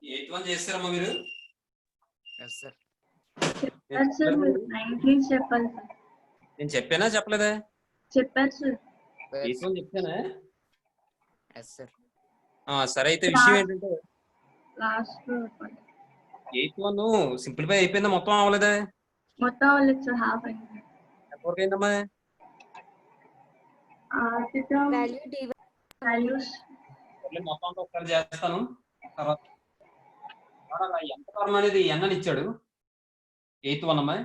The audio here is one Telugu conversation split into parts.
ఎయిత్ వన్ చేస్తారమ్మా మీరు? చెప్పాలి. నేను చెప్పానా చెప్పలేదా? చెప్పారు సార్. ఎయిత్ వన్ చెప్తానా? సరే అయితే విషయం ఏంటంటే ఎయిత్ వన్ సింప్లిఫై అయిపోయిందా? మొత్తం అవ్వలేదా? మొత్తం అవ్వలేదు సార్, హాఫ్ అయింది. ఎంతవరకు అయిందమ్మా? మొత్తం అంతా ఒకసారి చేస్తాను. తర్వాత ఎంత టర్మ్ అనేది ఎన్ అని ఇచ్చాడు. ఎయిత్ వన్ అమ్మా,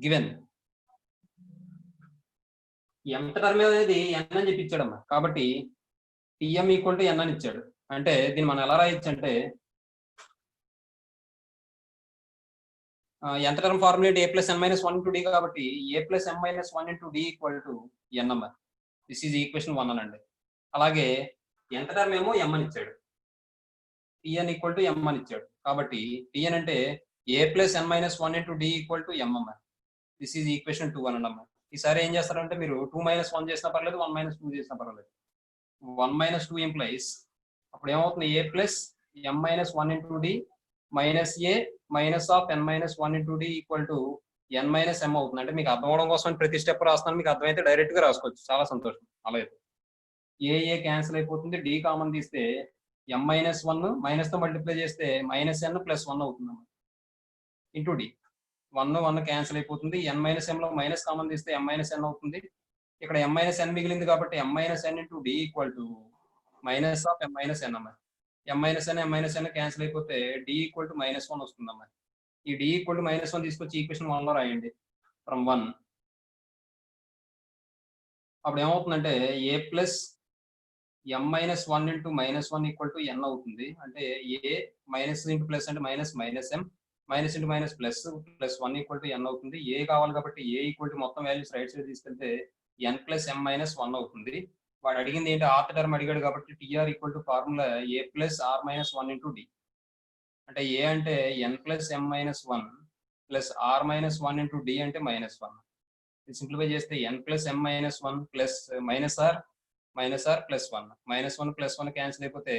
గివెన్ ఎంత టర్మ్ అనేది ఎన్ అని చెప్పి ఇచ్చాడమ్మా. కాబట్టి టిఎం ఈక్వల్ టు ఎన్ అని ఇచ్చాడు. అంటే దీన్ని మనం ఎలా రాయొచ్చు అంటే ఎంత term formulate A plus N minus one into D, కాబట్టి A plus N minus one into D equal to N అమ్మా. దిస్ ఈజ్ ఈక్వేషన్ 1 అనండి. అలాగే ఎంత టర్మ్ ఏమో ఎం అని ఇచ్చాడు, టిఎన్ ఈక్వల్ టు ఎం అని ఇచ్చాడు. కాబట్టి టిఎన్ అంటే A plus N minus one into D equal to M అమ్మా. దిస్ ఈజ్ ఈక్వేషన్ 2 అనండి అమ్మా. ఈసారి ఏం చేస్తారంటే మీరు 2 - 1 చేసినా పర్లేదు, 1 - 2 చేసినా పర్లేదు. 1 - 2 ఇంప్లైస్ అప్పుడు ఏమవుతుంది, A plus M minus one into D minus A minus of N minus one into D equal to N minus M అవుతుంది. అంటే మీకు అర్థం అవడం కోసం ప్రతి స్టెప్ రాస్తాను, మీకు అర్థమైతే డైరెక్ట్ గా రాసుకోవచ్చు. చాలా సంతోషం. అలాగే ఏ క్యాన్సిల్ అయిపోతుంది, డి కామన్ తీస్తే ఎం మైనస్ వన్ మైనస్ తో మల్టిప్లై చేస్తే మైనస్ ఎన్ ప్లస్ 1 అవుతుంది ఇంటూ డి. 1 క్యాన్సిల్ అయిపోతుంది. ఎన్ మైనస్ ఎం లో మైనస్ కామన్ తీస్తే ఎం మైనస్ ఎన్ అవుతుంది. ఇక్కడ ఎం మైనస్ ఎన్ మిగిలింది కాబట్టి M minus N into D equal to minus of M minus N అమ్మా. ఎం మైనస్ ఎన్ క్యాన్సిల్ అయిపోతే డి ఈక్వల్ టు -1 వస్తుందమ్మా. ఈ డి ఈక్వల్ టు -1 తీసుకొచ్చి ఈక్వేషన్ 1 లో రాయండి. ఫ్రమ్ 1 అప్పుడు ఏమవుతుందంటే A plus M minus one into -1 equal to N అవుతుంది. అంటే ఏ మైనస్ ఇంటూ ప్లస్ అంటే minus minus M minus into minus plus plus 1 equal to N అవుతుంది. ఏ కావాలి కాబట్టి ఏ ఈక్వల్ టు మొత్తం వాల్యూస్ రైట్ సైడ్ తీసుకెళ్తే ఎన్ ప్లస్ ఎం మైనస్ 1 అవుతుంది. వాడు అడిగింది ఏంటి, ఆర్త్ టర్మ్ అడిగాడు కాబట్టి TR equal to formula A plus R minus 1 into D. అంటే ఏ అంటే N plus M minus 1 plus R minus 1 into D అంటే -1. సింప్లిఫై చేస్తే N plus M minus 1 plus minus R plus 1 -1 plus 1 cancel అయిపోతే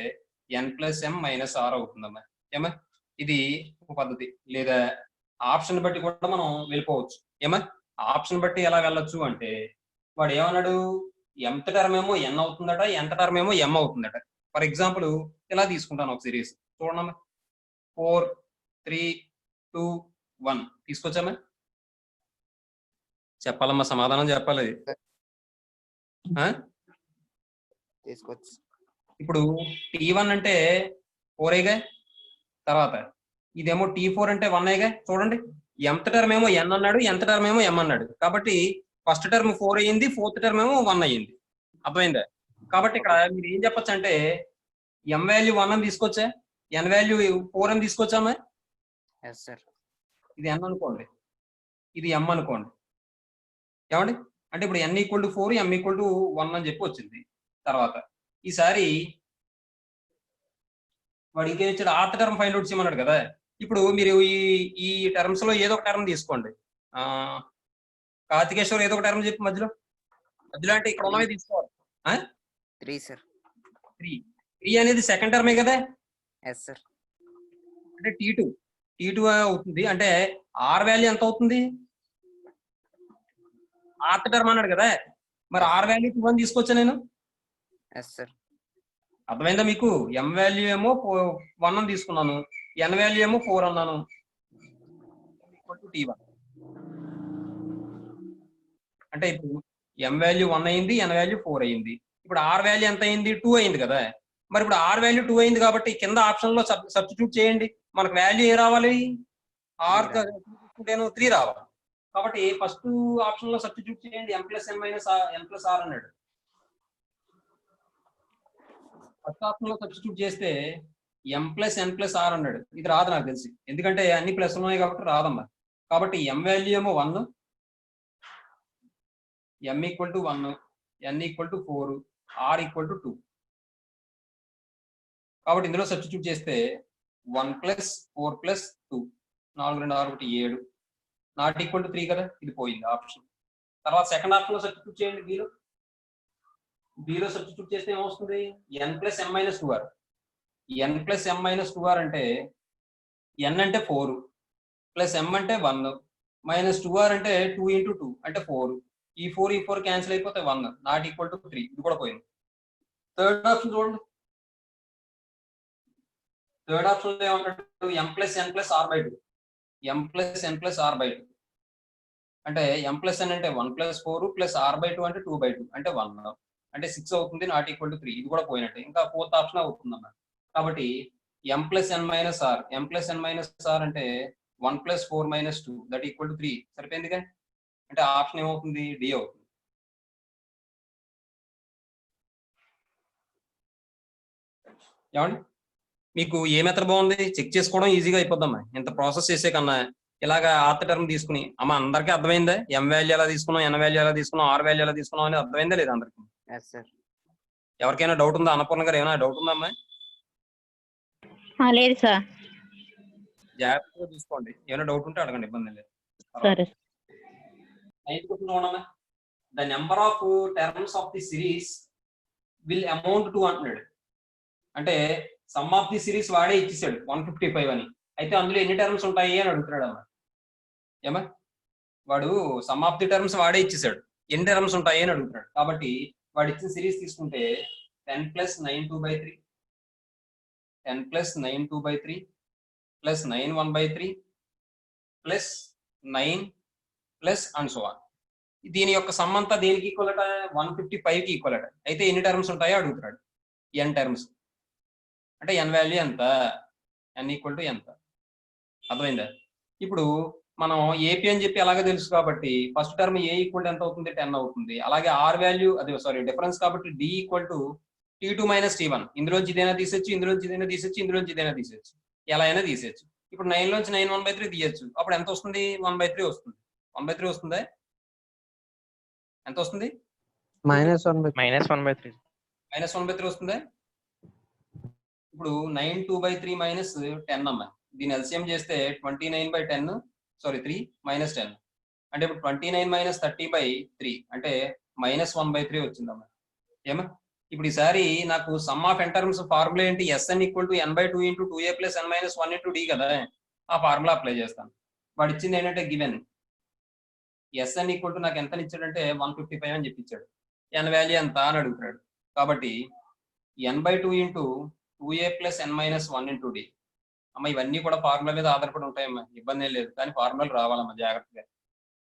N plus M minus R అవుతుందమ్మా. ఏమా, ఇది ఒక పద్ధతి. లేదా ఆప్షన్ బట్టి కూడా మనం వెళ్ళిపోవచ్చు. ఏమా, ఆప్షన్ బట్టి ఎలా వెళ్ళొచ్చు అంటే వాడు ఏమన్నాడు, ఎంత టర్మ్ ఏమో ఎన్ అవుతుందట, ఎంత టర్మ్ ఏమో ఎం అవుతుందట. ఫర్ ఎగ్జాంపుల్ ఇలా తీసుకుంటాను ఒక సిరీస్. చూడమ్మా, 4 3 2 1 తీసుకొచ్చామా. చెప్పాలమ్మా, సమాధానం చెప్పాలి. తీసుకోవచ్చు. ఇప్పుడు T1 అంటే 4ఏగా, తర్వాత ఇదేమో T4 అంటే 1ఏగా. చూడండి, ఎంత టర్మ్ ఏమో ఎన్ అన్నాడు, ఎంత టర్మ్ ఏమో ఎం అన్నాడు. కాబట్టి ఫస్ట్ టర్మ్ 4 అయ్యింది, ఫోర్త్ టర్మ్ ఏమో 1 అయ్యింది. అర్థమైందా? కాబట్టి ఇక్కడ మీరు ఏం చెప్పొచ్చు అంటే ఎం వాల్యూ 1 అని తీసుకొచ్చా, ఎన్ వాల్యూ 4 అని తీసుకొచ్చామా. ఇది ఎన్ అనుకోండి, ఇది ఎం అనుకోండి. ఏమండి, అంటే ఇప్పుడు N equal to 4 M equal to 1 అని చెప్పి వచ్చింది. తర్వాత ఈసారి వాడు ఇంకేం ఇచ్చాడు, ఆర్త్ టర్మ్ ఫైండ్ అవుట్ చేయమన్నాడు కదా. ఇప్పుడు మీరు ఈ టర్మ్స్ లో ఏదో ఒక టర్మ్ తీసుకోండి. కార్తికేశ్వర్ ఏదో ఒక టర్మ్ చెప్పి మధ్యలో అంటే ఇక్కడ ఉన్నవి తీసుకోవాలి. 3 అనేది సెకండ్ టర్మే కదా. అంటే T2 అవుతుంది. అంటే ఆర్ వాల్యూ ఎంత అవుతుంది, ఆర్త్ టర్మ్ అన్నాడు కదా. మరి ఆర్ వాల్యూ 2 అని తీసుకొచ్చా నేను. అర్థమైందా మీకు? ఎం వాల్యూ ఏమో 1 అని తీసుకున్నాను, ఎన్ వాల్యూ ఏమో 4 అన్నాను. T1 అంటే ఇప్పుడు ఎం వాల్యూ 1 అయింది, ఎన్ వాల్యూ 4 అయింది. ఇప్పుడు ఆర్ వాల్యూ ఎంత అయింది, 2 అయింది కదా. మరి ఇప్పుడు ఆర్ వాల్యూ 2 అయింది కాబట్టి కింద ఆప్షన్ లో సబ్స్టిట్యూట్ చేయండి. మనకు వాల్యూ ఏ రావాలి, ఆర్ 3 రావాలి. కాబట్టి ఫస్ట్ ఆప్షన్ లో సబ్స్టిట్యూట్ చేయండి. M plus N minus N plus R అన్నాడు. ఫస్ట్ ఆప్షన్ లో సబ్స్టిట్యూట్ చేస్తే M plus N plus R అన్నాడు. ఇది రాదు నాకు తెలిసి, ఎందుకంటే అన్ని ప్లస్ ఉన్నాయి కాబట్టి రాదమ్మా. కాబట్టి ఎం వాల్యూ ఏమో 1, M equal to 1, N equal to 4, R equal to 2. కాబట్టి ఇందులో సబ్స్టిట్యూట్ చేస్తే 1 plus 4 plus 2 4 2 6 1 7 not equal to 3 కదా, ఇది పోయింది ఆప్షన్. తర్వాత సెకండ్ ఆప్షన్ లో సబ్స్టిట్యూట్ చేయండి. బీలో సబ్స్టిట్యూట్ చేస్తే ఏమొస్తుంది, n plus m minus 2r. n plus m minus 2r అంటే n అంటే 4 ప్లస్ m అంటే 1 మైనస్ 2r అంటే 2 ఇంటూ 2 అంటే 4. ఈ 4 క్యాన్సిల్ అయిపోతే 1 నాట్ ఈక్వల్ టు 3, ఇది కూడా పోయింది. థర్డ్ ఆప్షన్ చూడండి. థర్డ్ ఆప్షన్ లో ఏమంటాడు, m plus n plus r by 2. m plus n plus r by 2 అంటే m ప్లస్ n అంటే 1 ప్లస్ 4 ప్లస్ r బై 2 అంటే 2 బై 2 అంటే 1 అంటే 6 అవుతుంది, నాట్ ఈక్వల్ టు 3, ఇది కూడా పోయినట్టే. ఇంకా ఫోర్త్ ఆప్షన్ అవుతుంది అన్నమాట. కాబట్టి m plus n minus r, m plus n minus r అంటే 1 plus 4 minus 2 that equal to 3, సరిపోయిందిగా. అంటే ఆప్షన్ ఏమవుతుంది, డి అవుతుంది. ఏమండి, మీకు ఏ మెథడ్ బాగుంది, చెక్ చేసుకోవడం ఈజీగా అయిపోద్దమ్మా. ఇంత ప్రాసెస్ చేసే కన్నా ఇలాగా ఆర్త్ టర్మ్ తీసుకుని, అమ్మ అందరికీ అర్థమైందా, m వాల్యూ ఎలా తీసుకున్నాం, n వాల్యూ ఎలా తీసుకున్నాం, r వాల్యూ ఎలా తీసుకున్నాం అని అర్థమైందా లేదా అందరికి? Yes, sir. ఎవరికైనా డౌట్ ఉందా? అన్నపూర్ణ గారు ఏమైనా డౌట్ ఉందా అమ్మా? లేదు సార్. జాగ్రత్తగా చూసుకోండి, ఏమైనా డౌట్ ఉంటే అడగండి, ఇబ్బంది లేదు. సరే. The number of terms of the series will amount to అంటున్నాడు. అంటే సమ్ ఆఫ్ ది సిరీస్ వాడే ఇచ్చేసాడు 155 అని. అయితే అందులో ఎన్ని టర్మ్స్ ఉంటాయి అని అడుగుతున్నాడు అమ్మా. ఏమా, వాడు సమ్ ఆఫ్ ది టర్మ్స్ వాడే ఇచ్చేసాడు, ఎన్ని టర్మ్స్ ఉంటాయి అని అడుగుతున్నాడు. కాబట్టి వాడు ఇచ్చిన సిరీస్ తీసుకుంటే 10 plus 9 2/3, 10 plus 9 2/3 plus 9 1/3 plus 9 plus and so on. దీని యొక్క సమ్ అంతా దేనికి ఈక్వల్ అట, 155 కి ఈక్వల్ అట. అయితే ఎన్ని టర్మ్స్ ఉంటాయో అడుగుతున్నాడు. n టర్మ్స్ అంటే n వాల్యూ ఎంత, n ఈక్వల్ టు ఎంత, అర్థమైందా? ఇప్పుడు మనం ఏపీ అని చెప్పి అలాగే తెలుసు కాబట్టి ఫస్ట్ టర్మ్ ఏ ఈక్వల్ ఎంత అవుతుంది, 10 అవుతుంది. అలాగే ఆర్ వాల్యూ అది డిఫరెన్స్ కాబట్టి D equal to T2 minus T1. ఇందులోంచి ఇదైనా తీసేచ్చు, ఇందులోంచి ఇదైనా తీసేచ్చు, ఇందులోంచి ఇదైనా తీసేచ్చు, ఎలా అయినా తీసేచ్చు. ఇప్పుడు 9 లోంచి 9 1/3 తీయచ్చు. అప్పుడు ఎంత వస్తుంది, 1/3 వస్తుంది. 1/3 వస్తుందా, ఎంత వస్తుంది, Minus 1/3. మైనస్ 1/3 వస్తుందా. ఇప్పుడు 9 2/3 మైనస్ 10 అమ్మా, దీని ఎల్సిఎం చేస్తే 29/10 3 మైనస్ 10 అంటే ఇప్పుడు 29 మైనస్ 30/3 అంటే మైనస్ 1/3 వచ్చిందమ్మా. ఏమా, ఇప్పుడు ఈసారి నాకు some of n terms formula ఏంటి, Sn equal to n/2 into 2a plus n minus 1 into d కదా. ఆ ఫార్ములా అప్లై చేస్తాను. వాడు ఇచ్చింది ఏంటంటే గివెన్ Sn ఈక్వల్ టు నాకు ఎంత ఇచ్చాడంటే 155 అని చెప్పించాడు. n వాల్యూ ఎంత అని అడుగుతున్నాడు. కాబట్టి n/2 into 2a plus n minus 1 into d. అమ్మ ఇవన్నీ కూడా ఫార్ములా మీద ఆధారపడి ఉంటాయమ్మా, ఇబ్బంది ఏం లేదు, కానీ ఫార్ములాలు రావాలమ్మా జాగ్రత్తగా.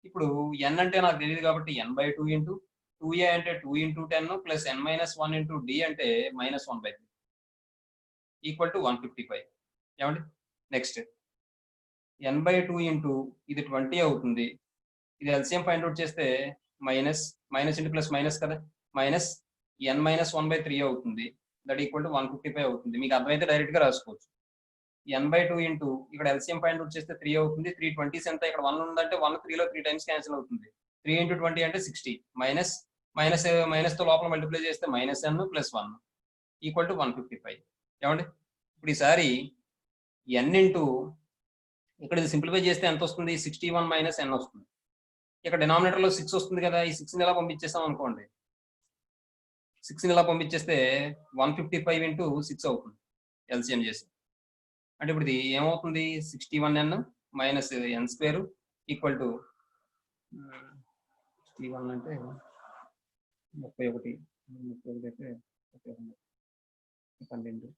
ఇప్పుడు n అంటే నాకు తెలియదు కాబట్టి n/2 ఇంటూ 2a అంటే 2 into 10 plus n minus 1 into d అంటే మైనస్ 1/3 ఈక్వల్ టు 155. ఏమండి, నెక్స్ట్ n/2 ఇంటూ ఇది 20 అవుతుంది. ఇది ఎల్సిఎం ఫైండ్ అవుట్ చేస్తే మైనస్ ఇంటూ ప్లస్ మైనస్ కదా, మైనస్ n మైనస్ 1/3 అవుతుంది. దట్ ఈక్వల్ టు 155 అవుతుంది. మీకు అర్థమైతే డైరెక్ట్ గా రాసుకోవచ్చు. n/2 ఇంటూ ఇక్కడ ఎల్సిఎం ఫైండ్ అవుట్ చేస్తే 3 అవుతుంది. 3 20s ఎంత, ఇక్కడ 1 ఉందంటే 1 3లో 3 టైమ్స్ క్యాన్సిల్ అవుతుంది. 3 ఇంటూ 20 అంటే 60 మైనస్ తో లోపల మల్టిప్లై చేస్తే minus n plus 1 equal to 155. ఏమండి, ఇప్పుడు ఈసారి n ఇంటూ ఇక్కడ ఇది సింప్లిఫై చేస్తే ఎంత వస్తుంది, 61 మైనస్ n వస్తుంది. ఇక్కడ డినామినేటర్ లో 6 వస్తుంది కదా, ఈ 6 ని ఇలా పంపించేస్తాం అనుకోండి. 6 ని ఇలా పంపించేస్తే 155 ఇంటూ 6 అవుతుంది ఎల్సిఎం చేసి. అంటే ఇప్పుడు ఇది ఏమవుతుంది, 61n minus n square equal to 61 అంటే 31 అయితే 12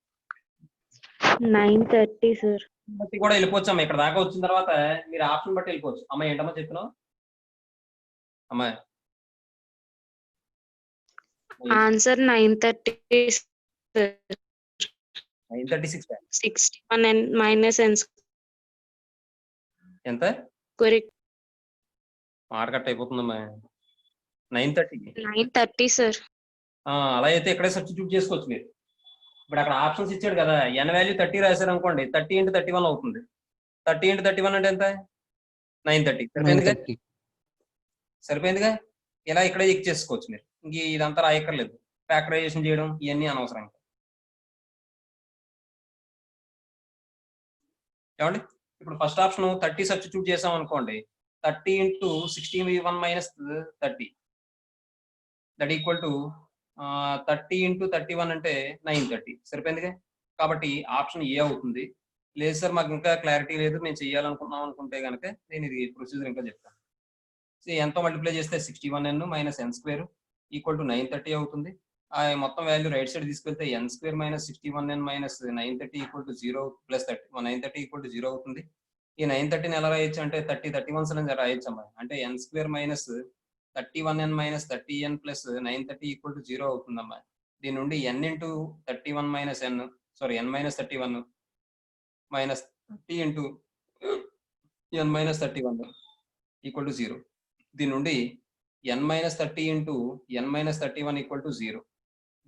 9:30 సార్. బట్టి కూడా వెళ్ళిపోవచ్చు అమ్మా. ఇక్కడ దాకా వచ్చిన తర్వాత మీరు ఆప్షన్ బట్టి వెళ్ళిపోవచ్చు. అమ్మ ఏంటమ్మా చెప్తున్నావు అమ్మా? ఆన్సర్ 9:30 936 61 మైనస్ n ఎంత కరెక్ట్. మాట కట్ అయిపోతుందమ్మా. 930 9:30 సార్. అలా అయితే ఇక్కడే సబ్స్టిట్యూట్ చేసుకోవచ్చు మీరు. ఇప్పుడు అక్కడ ఆప్షన్స్ ఇచ్చాడు కదా, n వాల్యూ 30 రాశారు అనుకోండి, 30 ఇంటూ 31 అవుతుంది. 30 ఇంటూ 31 అంటే ఎంత, 930. సరిపోయిందిగా. ఇలా ఇక్కడే చెక్ చేసుకోవచ్చు మీరు, ఇంక ఇదంతా రాయక్కర్లేదు. ఫ్యాక్టరైజేషన్ చేయడం ఇవన్నీ అనవసరం. ఏమండి ఇప్పుడు ఫస్ట్ ఆప్షన్ 30 సబ్స్టిట్యూట్ చేసాం అనుకోండి, 30 into 61 minus 30 that equal to 30 into 31 అంటే 930 సరిపోయిందిగా. కాబట్టి ఆప్షన్ ఏ అవుతుంది. లేదు సార్ మాకు ఇంకా క్లారిటీ లేదు, మేము చేయాలనుకున్నాం అనుకుంటే కనుక నేను ఇది ప్రొసీజర్ ఇంకా చెప్తాను. ఎంతో మల్టిప్లై చేస్తే 61n minus n square equal to 930 అవుతుంది. ఆ మొత్తం వాల్యూ రైట్ సైడ్ తీసుకెళ్తే n square minus 61n minus 930 equal to 0 plus 930 equal to 0 అవుతుంది. ఈ 930ని ఎలా రాయొచ్చు అంటే 31 అని రాయొచ్చు అమ్మా. అంటే n square minus 31n minus 30n plus 930 equal to 0 అవుతుందమ్మా. దీని నుండి n into 31 minus n sorry n minus 31 minus 30 into n minus 31 equal to 0. దీని నుండి n minus 30 into n minus 31 equal to 0.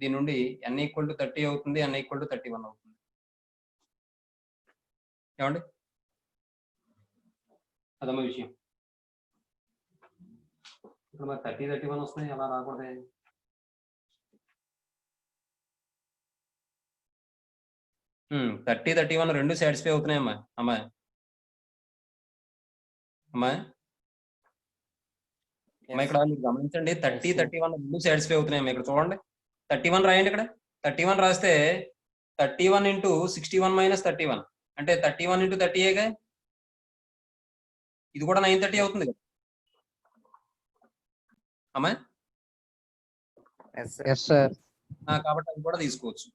దీని నుండి n ఈక్వల్ టు 30 అవుతుంది, n ఈక్వల్ టు 31 అవుతుంది. ఏమండి అదమ్మా విషయం. ఇప్పుడు మరి 30 31 వస్తున్నాయి, అలా రాకూడదే. 30 31 రెండు సాటిస్ఫై అవుతున్నాయి అమ్మా. అమ్మా అమ్మా అమ్మా ఇక్కడ మీరు గమనించండి, 30 31 రెండు సాటిస్ఫై అవుతున్నాయి అమ్మా. ఇక్కడ చూడండి 31 రాయండి. ఇక్కడ 31 రాస్తే 31 ఇంటూ 61 మైనస్ 31 అంటే 31 ఇంటూ 30ఏగా, ఇది కూడా 930 అవుతుంది కదా అమ్మా. Yes sir. కాబట్టి అది కూడా తీసుకోవచ్చు.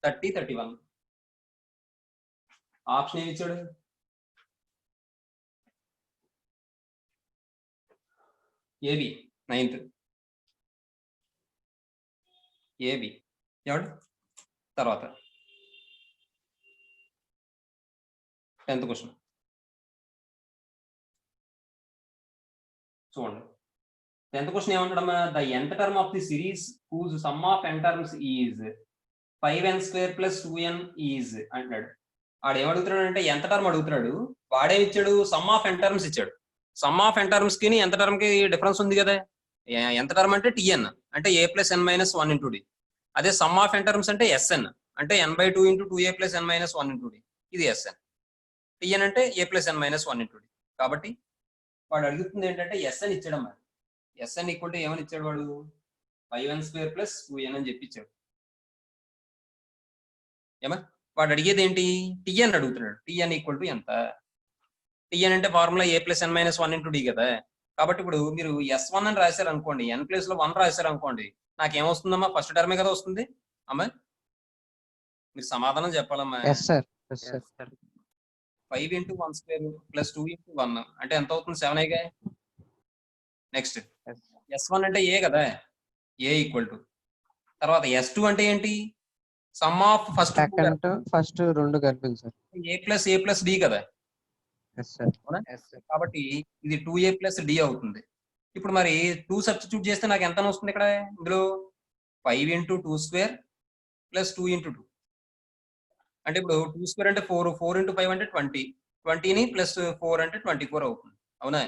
30 31 ఆప్షన్ ఏమి ఇచ్చాడు? AB 9th AB. ఏమండి తర్వాత 10th క్వశ్చన్ చూడండి. 10th క్వశ్చన్ ఏమంటాడమ్మా, the nth term of the series whose sum of n terms is 5n square plus 2n is అంటాడు. వాడు ఏమడుగుతున్నాడు అంటే nth టర్మ్ అడుగుతున్నాడు. వాడే ఇచ్చాడు సమ్ ఆఫ్ n టర్మ్స్ ఇచ్చాడు. సమ్ ఆఫ్ n టర్మ్స్ కి nth టర్మ్ కి డిఫరెన్స్ ఉంది కదా. nth టర్మ్ అంటే tn అంటే a plus n minus 1 into D. అదే సమ్ ఆఫ్ n టర్మ్స్ అంటే sn అంటే n/2 into 2a plus n minus 1 into D. ఇది sn. tn అంటే a plus n minus 1 into D. కాబట్టి వాడు అడుగుతుంది ఏంటంటే sn ఇచ్చాడమ్మా. sn ఈక్వల్ టు ఏమని ఇచ్చాడు వాడు, 5n స్క్వేర్ ప్లస్ 2n అని చెప్పి ఇచ్చాడు. ఏమా వాడు అడిగేది ఏంటి, టిఎన్ అడుగుతున్నాడు. టిఎన్ ఈక్వల్ టు ఎంత? టిఎన్ అంటే formula A plus N minus 1 into D కదా. కాబట్టి ఇప్పుడు మీరు S1 అని రాశారు అనుకోండి, n ప్లేస్ లో 1 రాశారు అనుకోండి, నాకేమొస్తుందమ్మా, ఫస్ట్ టర్మే కదా వస్తుంది అమ్మా. మీరు సమాధానం చెప్పాలమ్మా. Yes sir. Yes sir. 5 into 1 square plus 2 into 1 అంటే ఎంత అవుతుంది, 7 అయ్యగా. నెక్స్ట్ S1 అంటే ఏ కదా, ఏ ఈక్వల్ టు తర్వాత S2 అంటే ఏంటి, sum of first second first రెండు కలిపింది సార్. ఏ ప్లస్ డి కదా. Yes sir. కాబట్టి ఇది 2a ప్లస్ డి అవుతుంది. ఇప్పుడు మరి 2 సబ్స్టిట్యూట్ చేస్తే నాకు ఎంత వస్తుంది ఇక్కడ, ఇందులో 5 ఇంటూ 2 స్క్వేర్ ప్లస్ 2 ఇంటూ 2 అంటే ఇప్పుడు 2 స్క్వేర్ అంటే 4, 4 ఇంటూ 5 అంటే 20, 20ని ప్లస్ 4 అంటే 24 అవుతుంది. అవునా.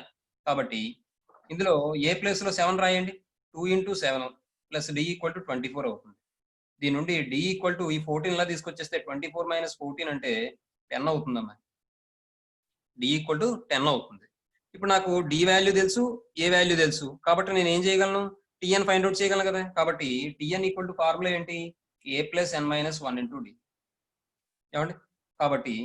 కాబట్టి ఇందులో ఏ ప్లేస్ లో 7 రాయండి, 2 into 7 plus D equal to 24 అవుతుంది. దీని నుండి డి ఈక్వల్ టు ఈ 14 లా తీసుకొచ్చేస్తే 24 మైనస్ 14 అంటే 10 అవుతుందమ్మా. డి ఈక్వల్ టు 10 అవుతుంది. ఇప్పుడు నాకు డి వాల్యూ తెలుసు, ఏ వాల్యూ తెలుసు, కాబట్టి నేను ఏం చేయగలను, టిఎన్ ఫైండ్ అవుట్ చేయగలను కదా. కాబట్టి టిఎన్ ఈక్వల్ టు ఫార్ములా ఏంటి, ఏ plus N minus 1 into D. ఏమండి కాబట్టి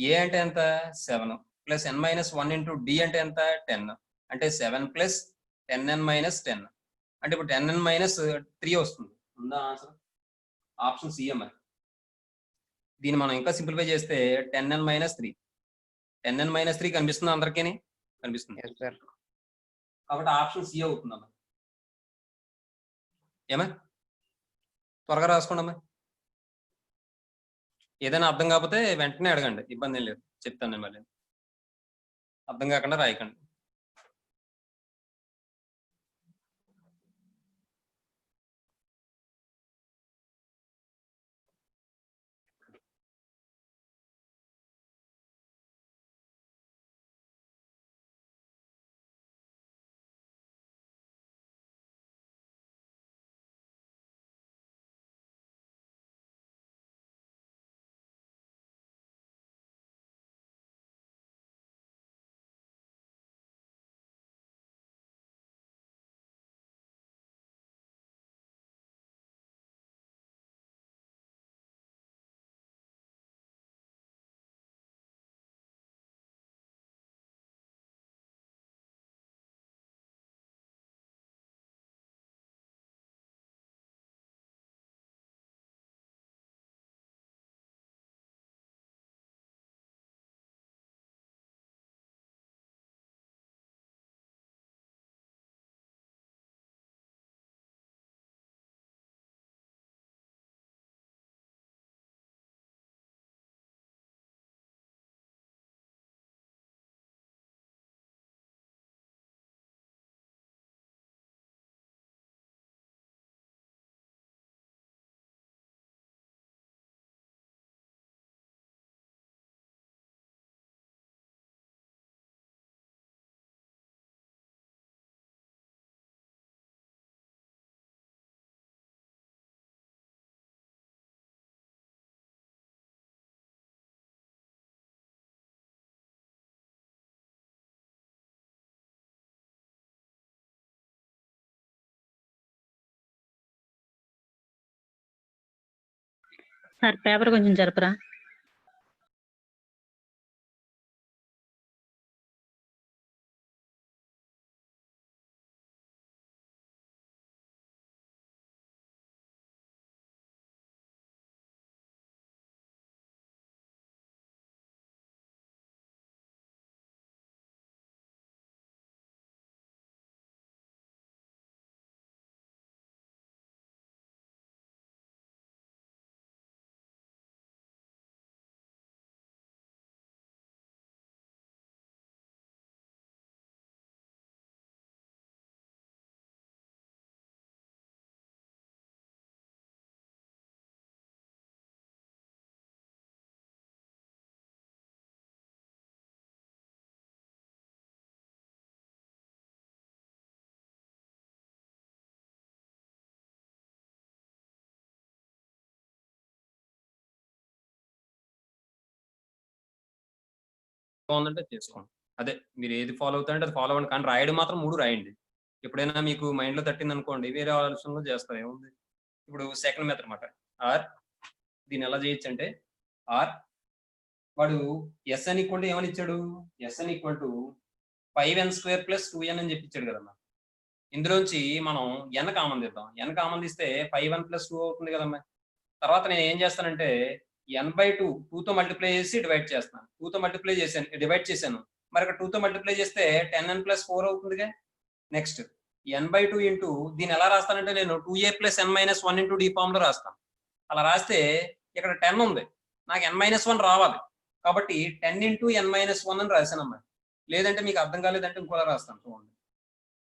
ఏ అంటే ఎంత, 7 plus N minus 1 into D అంటే ఎంత, 10 అంటే 7 ప్లస్ 10n మైనస్ 10 అంటే ఇప్పుడు 10n మైనస్ 3 వస్తుంది. ఉందా ఆన్సర్, ఆప్షన్ సి అమ్మ. దీన్ని మనం ఇంకా సింప్లిఫై చేస్తే 10n మైనస్ 3, 10n మైనస్ 3 కనిపిస్తుంది అందరికీ, కనిపిస్తుంది. కాబట్టి ఆప్షన్ సి అవుతుందమ్మా. ఏమా త్వరగా రాసుకోండి అమ్మా. ఏదైనా అర్థం కాకపోతే వెంటనే అడగండి, ఇబ్బంది ఏం లేదు, చెప్తాను నేను మళ్ళీ. అర్థం కాకుండా రాయకండి. సార్ పేపర్ కొంచెం జరపరా? బాగుందంటే చేసుకోండి. అదే మీరు ఏది ఫాలో అవుతారంటే అది ఫాలో అవ్వండి. కానీ రాయడం మాత్రం 3 రాయండి. ఎప్పుడైనా మీకు మైండ్‌లో తట్టిందనుకోండి వేరే ఆలోచనలు చేస్తారు. ఏముంది? ఇప్పుడు సెకండ్ మెథడ్ అన్నమాట. ఆర్ దీన్ని ఎలా చేయొచ్చంటే ఆర్ వాడు ఎస్ఎన్ ఈక్వల్ టు ఏమని ఇచ్చాడు? SN equal to 5n² + 2n అని చెప్పి ఇచ్చాడు కదమ్మా. ఇందులోంచి మనం n కామన్ తీద్దాం. n కామన్ తీస్తే 5n + 2 అవుతుంది కదమ్మా. తర్వాత నేను ఏం చేస్తానంటే n/2 2తో మల్టిప్లై చేసి డివైడ్ చేస్తాను. 2తో మల్టిప్లై చేశాను, డివైడ్ చేశాను. మరి ఇక్కడ 2తో మల్టిప్లై చేస్తే 10n + 4 అవుతుందిగా. నెక్స్ట్ n/2 ఇంటూ దీన్ని ఎలా రాస్తానంటే నేను 2a + n - 1 d ఫామ్ లో రాస్తాను. అలా రాస్తే ఇక్కడ 10 ఉంది, నాకు n-1 రావాలి కాబట్టి 10 × n-1 అని రాశానమ్మా. లేదంటే మీకు అర్థం కాలేదంటే ఇంకోలా రాస్తాను చూడండి.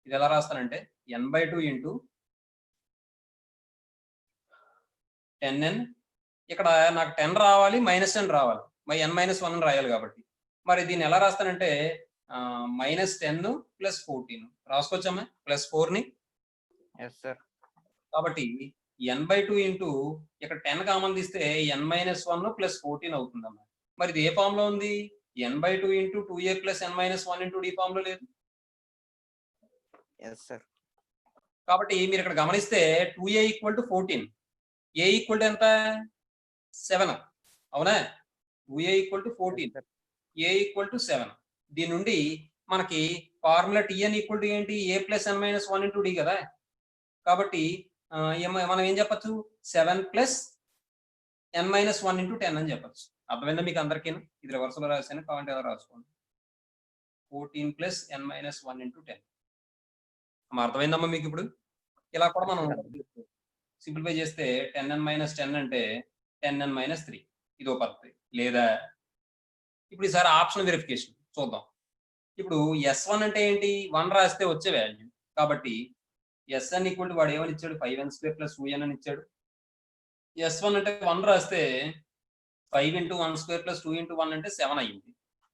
ఇది ఎలా రాస్తానంటే n/2 ఇంటూ 10n, ఇక్కడ నాకు 10 రావాలి, -10 రావాలి, n-1 అని రాయాలి కాబట్టి. మరి దీన్ని ఎలా రాస్తానంటే -10 + 14 రాసుకోవచ్చమ్మా. +4ని కాబట్టి n/2 ఇంటూ ఇక్కడ 10 కామన్ తీస్తే n-1 + 14 అవుతుందమ్మా. మరి ఇది ఏ ఫామ్ లో ఉంది? n/2 into 2a + n-1 d form లో లేదు. కాబట్టి మీరు ఇక్కడ గమనిస్తే 2a = 14, a ఈక్వల్ టు ఎంత? 7. అవునా? 2a = 14, a = 7. దీని నుండి మనకి ఫార్ములా tn ఈక్వల్ టు ఏంటి? a + n-1 d కదా. కాబట్టి మనం ఏం చెప్పచ్చు? 7 + n-1 × 10 అని చెప్పచ్చు. అర్థమైందా మీకు అందరికీ? ఇది రివర్స్ లో రాశాను, కావాలంటే ఎలా రాసుకోండి. 14 + n-1 × 10. అర్థమైందమ్మా మీకు ఇప్పుడు? ఇలా కూడా మనం సింప్లిఫై చేస్తే 10n - 10 అంటే 10n - 3 ఇదో పద్ధతి. లేదా ఇప్పుడు ఈసారి ఆప్షన్ వెరిఫికేషన్ చూద్దాం. ఇప్పుడు S1 అంటే ఏంటి? 1 రాస్తే వచ్చే వాల్యూ. కాబట్టి SN ఈక్వల్ టు వాడు ఏమని ఇచ్చాడు? 5n² + 2n అని ఇచ్చాడు. S1 అంటే 1 రాస్తే 5 × 1² + 2 × 1 అంటే 7 అయ్యింది.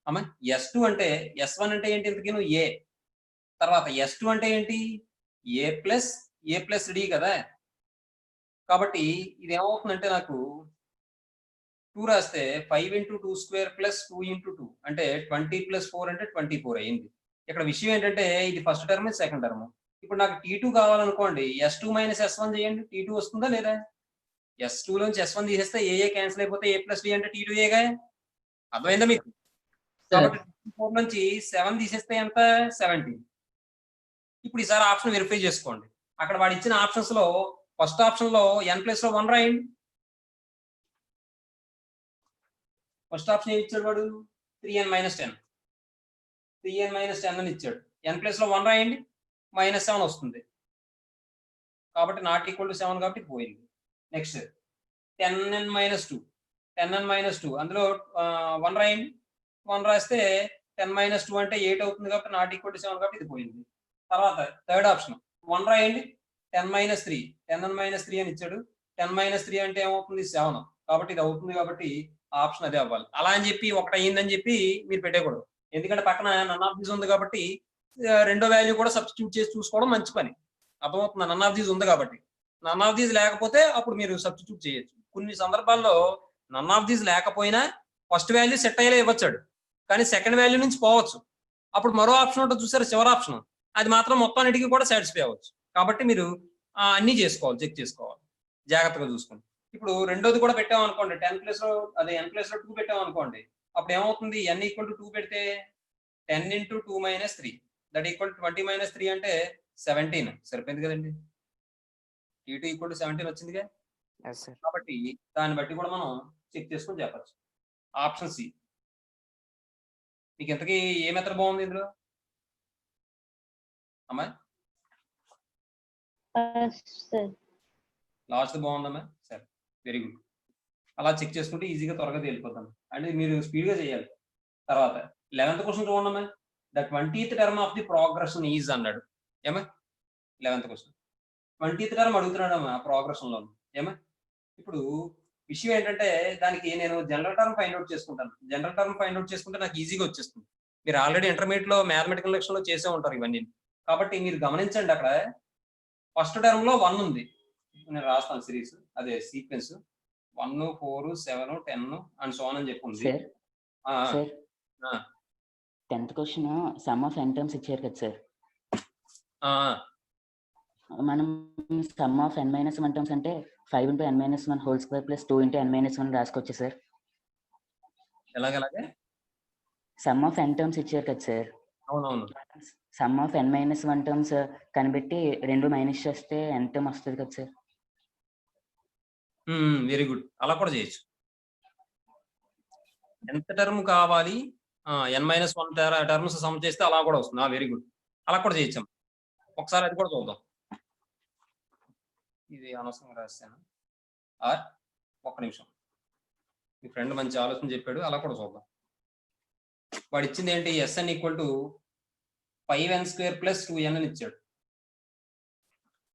అమ్మా S2 అంటే S1 అంటే ఏంటి? ఇంతకీను A. తర్వాత S2 అంటే ఏంటి? a + d కదా. కాబట్టి ఇది ఏమవుతుందంటే నాకు 2 రాస్తే 5 × 2² + 2 × 2 అంటే 20 + 4 అంటే 24 అయింది. ఇక్కడ విషయం ఏంటంటే ఇది ఫస్ట్ టర్మ్, సెకండ్ టర్మ్. ఇప్పుడు నాకు T2 కావాలనుకోండి, S2 - S1 చేయండి. T2 వస్తుందా లేదా? S2 లోంచి S1 తీసేస్తే a క్యాన్సిల్ అయిపోతే a + d అంటే T2ఏగా. అర్థమైందా మీకు? కాబట్టి 4 నుంచి 7 తీసేస్తే ఎంత? 17. ఇప్పుడు ఈసారి ఆప్షన్ వెరిఫై చేసుకోండి. అక్కడ వాడు ఇచ్చిన ఆప్షన్స్ లో ఫస్ట్ ఆప్షన్ లో n ప్లేస్ లో 1 రాయండి. ఫస్ట్ ఆప్షన్ ఏమి ఇచ్చాడు వాడు? 3n - 10. 3n - 10 అని ఇచ్చాడు. n ప్లేస్ లో 1 రాయండి, -7 వస్తుంది. కాబట్టి నాట్ ఈక్వల్ టు 7 కాబట్టి పోయింది. Next 10n - 2. 10n - 2 అందులో 1 రాయండి. 1 రాస్తే 10 - 2 అంటే 8 అవుతుంది కాబట్టి నాట్ ఈక్వల్ టు 7 కాబట్టి ఇది పోయింది. తర్వాత థర్డ్ ఆప్షన్ 1 రాయండి. 10 - 3. 10n - 3 అని ఇచ్చాడు. 10 - 3 అంటే ఏమవుతుంది? 7. కాబట్టి ఇది అవుతుంది కాబట్టి ఆప్షన్ అదే అవ్వాలి. అలా అని చెప్పి ఒకటి అయ్యిందని చెప్పి మీరు పెట్టేయకూడదు. ఎందుకంటే పక్కన నన్ ఆఫ్ దీస్ ఉంది కాబట్టి రెండో వాల్యూ కూడా సబ్స్టిట్యూట్ చేసి చూసుకోవడం మంచి పని. అర్థమవుతుంది? నన్ ఆఫ్ దీస్ ఉంది కాబట్టి. నన్ ఆఫ్ దీస్ లేకపోతే అప్పుడు మీరు సబ్స్టిట్యూట్ చేయొచ్చు. కొన్ని సందర్భాల్లో నన్ ఆఫ్ దీస్ లేకపోయినా ఫస్ట్ వాల్యూ సెట్ అయ్యేలా ఇవ్వచ్చాడు, కానీ సెకండ్ వాల్యూ నుంచి పోవచ్చు. అప్పుడు మరో ఆప్షన్ ఉంటుంది చూసారు, చివరి ఆప్షన్, అది మాత్రం మొత్తాన్నిటికీ కూడా సాటిస్ఫై అవ్వచ్చు. కాబట్టి మీరు అన్ని చేసుకోవాలి, చెక్ చేసుకోవాలి, జాగ్రత్తగా చూసుకోండి. ఇప్పుడు రెండోది కూడా పెట్టాం అనుకోండి, 10 ప్లేస్ లో అదే n ప్లేస్ లో 2 పెట్టాం అనుకోండి, అప్పుడు ఏమవుతుంది, n ఈక్వల్ టు 2 పెడితే 10 into 2 minus 3 that equal 20 minus 3 అంటే 17 సరిపోయింది కదండి. t2 ఈక్వల్ టు 17 వచ్చిందిగా. Yes sir. కాబట్టి దాన్ని బట్టి కూడా మనం చెక్ చేసుకొని చెప్పచ్చు. Option C. మీకు ఇంతకీ ఏ మెథడ్ బాగుంది ఇందులో అమ్మా? సార్ లాస్ట్ బాగుందమ్మా? సరే, వెరీ గుడ్. అలా చెక్ చేసుకుంటే ఈజీగా త్వరగా తేలిపోతాం. అంటే మీరు స్పీడ్గా చేయాలి. తర్వాత 11th క్వశ్చన్ చూడమ్మా. The 20th term of the progression is అన్నాడు. ఏమా 11th question 20th term అడుగుతున్నాడమ్మా progression లో. ఏమా ఇప్పుడు విషయం ఏంటంటే దానికి నేను జనరల్ టర్మ్ ఫైండ్ అవుట్ చేసుకుంటాను. జనరల్ టర్మ్ ఫైండ్ అవుట్ చేసుకుంటే నాకు ఈజీగా వచ్చేస్తుంది. మీరు ఆల్రెడీ ఇంటర్మీడియట్ లో మ్యాథమెటికల్ లెక్షన్ లో చేసే ఉంటారు ఇవన్నీ. కాబట్టి మీరు గమనించండి, అక్కడ ఫస్ట్ టర్మ్ లో 1 ఉంది. నేను రాస్తాను సిరీస్, అదే సీక్వెన్స్ 1 4 7 10 అండ్ సో ఆన్ అని చెప్పి ఉంది. Sir 10th question some of n terms ఇచ్చారు కదా సార్. మనం some of n minus 1 terms అంటే 5 into n minus 1 whole square plus 2 into n minus 1 రాసుకోవచ్చు సార్. ఎలాగే సమ్ ఆఫ్ n టర్మ్స్ ఇచ్చారు కదా సార్. అవునవును. Some of n minus 1 terms కనిపెట్టి 2 మైనస్ చేస్తే n టర్మ్ వస్తుంది కదా సార్. Very good. అలా కూడా చేయొచ్చు. ఎంత టర్మ్ కావాలి, n-1 టర్మ్స్ సమ్ చేస్తే అలా కూడా వస్తుంది. Very good. అలా కూడా చేయొచ్చు. ఒకసారి అది కూడా చూద్దాం. ఇది అనవసరంగా రాశాను. ఒక్క నిమిషం, మీ ఫ్రెండ్ మంచి ఆలోచన చెప్పాడు, అలా కూడా చూద్దాం. వాడు ఇచ్చింది ఏంటి, Sn equal to 5n² plus 2n అని ఇచ్చాడు.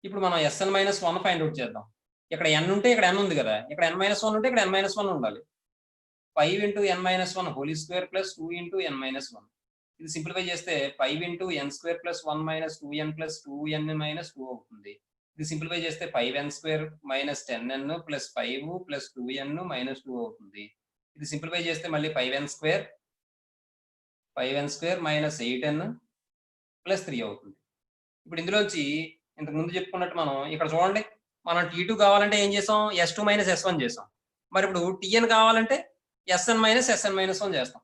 ఇప్పుడు మనం Sn-1 ఫైండ్ అవుట్ చేద్దాం. ఇక్కడ n ఉంటే ఇక్కడ n ఉంది కదా, ఇక్కడ n-1 ఉంటే ఇక్కడ n-1 ఉండాలి. 5 into n-1 whole square plus 2 into n-1. ఇది సింప్లిఫై చేస్తే 5 into n² plus 1 minus 2n plus 2n minus 2 అవుతుంది. ఇది సింప్లిఫై చేస్తే 5n² minus 10n plus 5 plus 2n minus 2 అవుతుంది. ఇది సింప్లిఫై చేస్తే మళ్ళీ 5n² మైనస్ 8n ప్లస్ 3 అవుతుంది. ఇప్పుడు ఇందులోంచి ఇంతకు ముందు చెప్పుకున్నట్టు మనం ఇక్కడ చూడండి, మనం T2 కావాలంటే ఏం చేసాం, S2 మైనస్ S1 చేసాం. మరి ఇప్పుడు Tn కావాలంటే Sn మైనస్ Sn-1 చేస్తాం.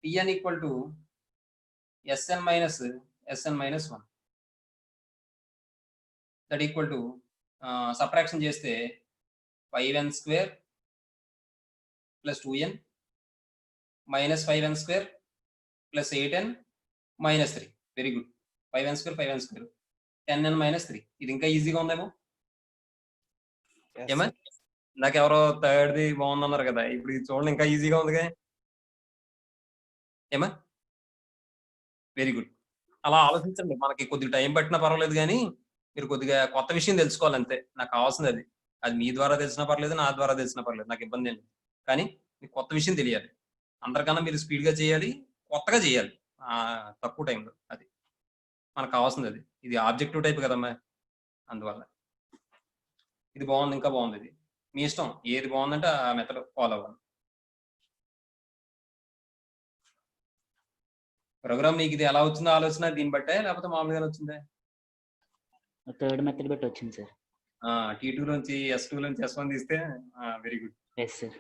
Tn equal to Sn minus Sn-1 that equal to subtraction చేస్తే 5n² plus 2n minus 5n² plus 8n minus 3. Very good. 5n² 10n minus 3. ఇది ఇంకా ఈజీగా ఉందేమో. ఏమా నాకు ఎవరో థర్డ్ది బాగుందన్నారు కదా, ఇప్పుడు ఇది చూడండి ఇంకా ఈజీగా ఉందిగా. ఏమా వెరీ గుడ్. అలా ఆలోచించండి. మనకి కొద్దిగా టైం పట్టినా పర్వాలేదు, కానీ మీరు కొద్దిగా కొత్త విషయం తెలుసుకోవాలి అంతే. నాకు కావాల్సింది అది. అది మీ ద్వారా తెలిసినా పర్లేదు, నా ద్వారా తెలిసినా పర్లేదు, నాకు ఇబ్బంది ఏంటి. కానీ మీకు కొత్త విషయం తెలియాలి. అందరికన్నా మీరు స్పీడ్గా చేయాలి, కొత్తగా చేయాలి, తక్కువ టైంలో. అది మనకు కావాల్సింది. అది ఇది ఆబ్జెక్టివ్ టైప్ కదమ్మా, అందువల్ల ఇది బాగుంది, ఇంకా బాగుంది. ఇది మీ ఇష్టం, ఏది బాగుందంటే ఆ మెథడ్ ఫాలో అవ్వాలి. ప్రోగ్రామ్ మీకు ఇది ఎలా వచ్చిందో ఆలోచన దీన్ని బట్టే, లేకపోతే మామూలుగానే వచ్చిందే? థర్డ్ మెథడ్ బట్టి వచ్చింది సార్. T2 నుంచి S2 నుంచి S1 తీస్తే వెరీ గుడ్. Yes sir.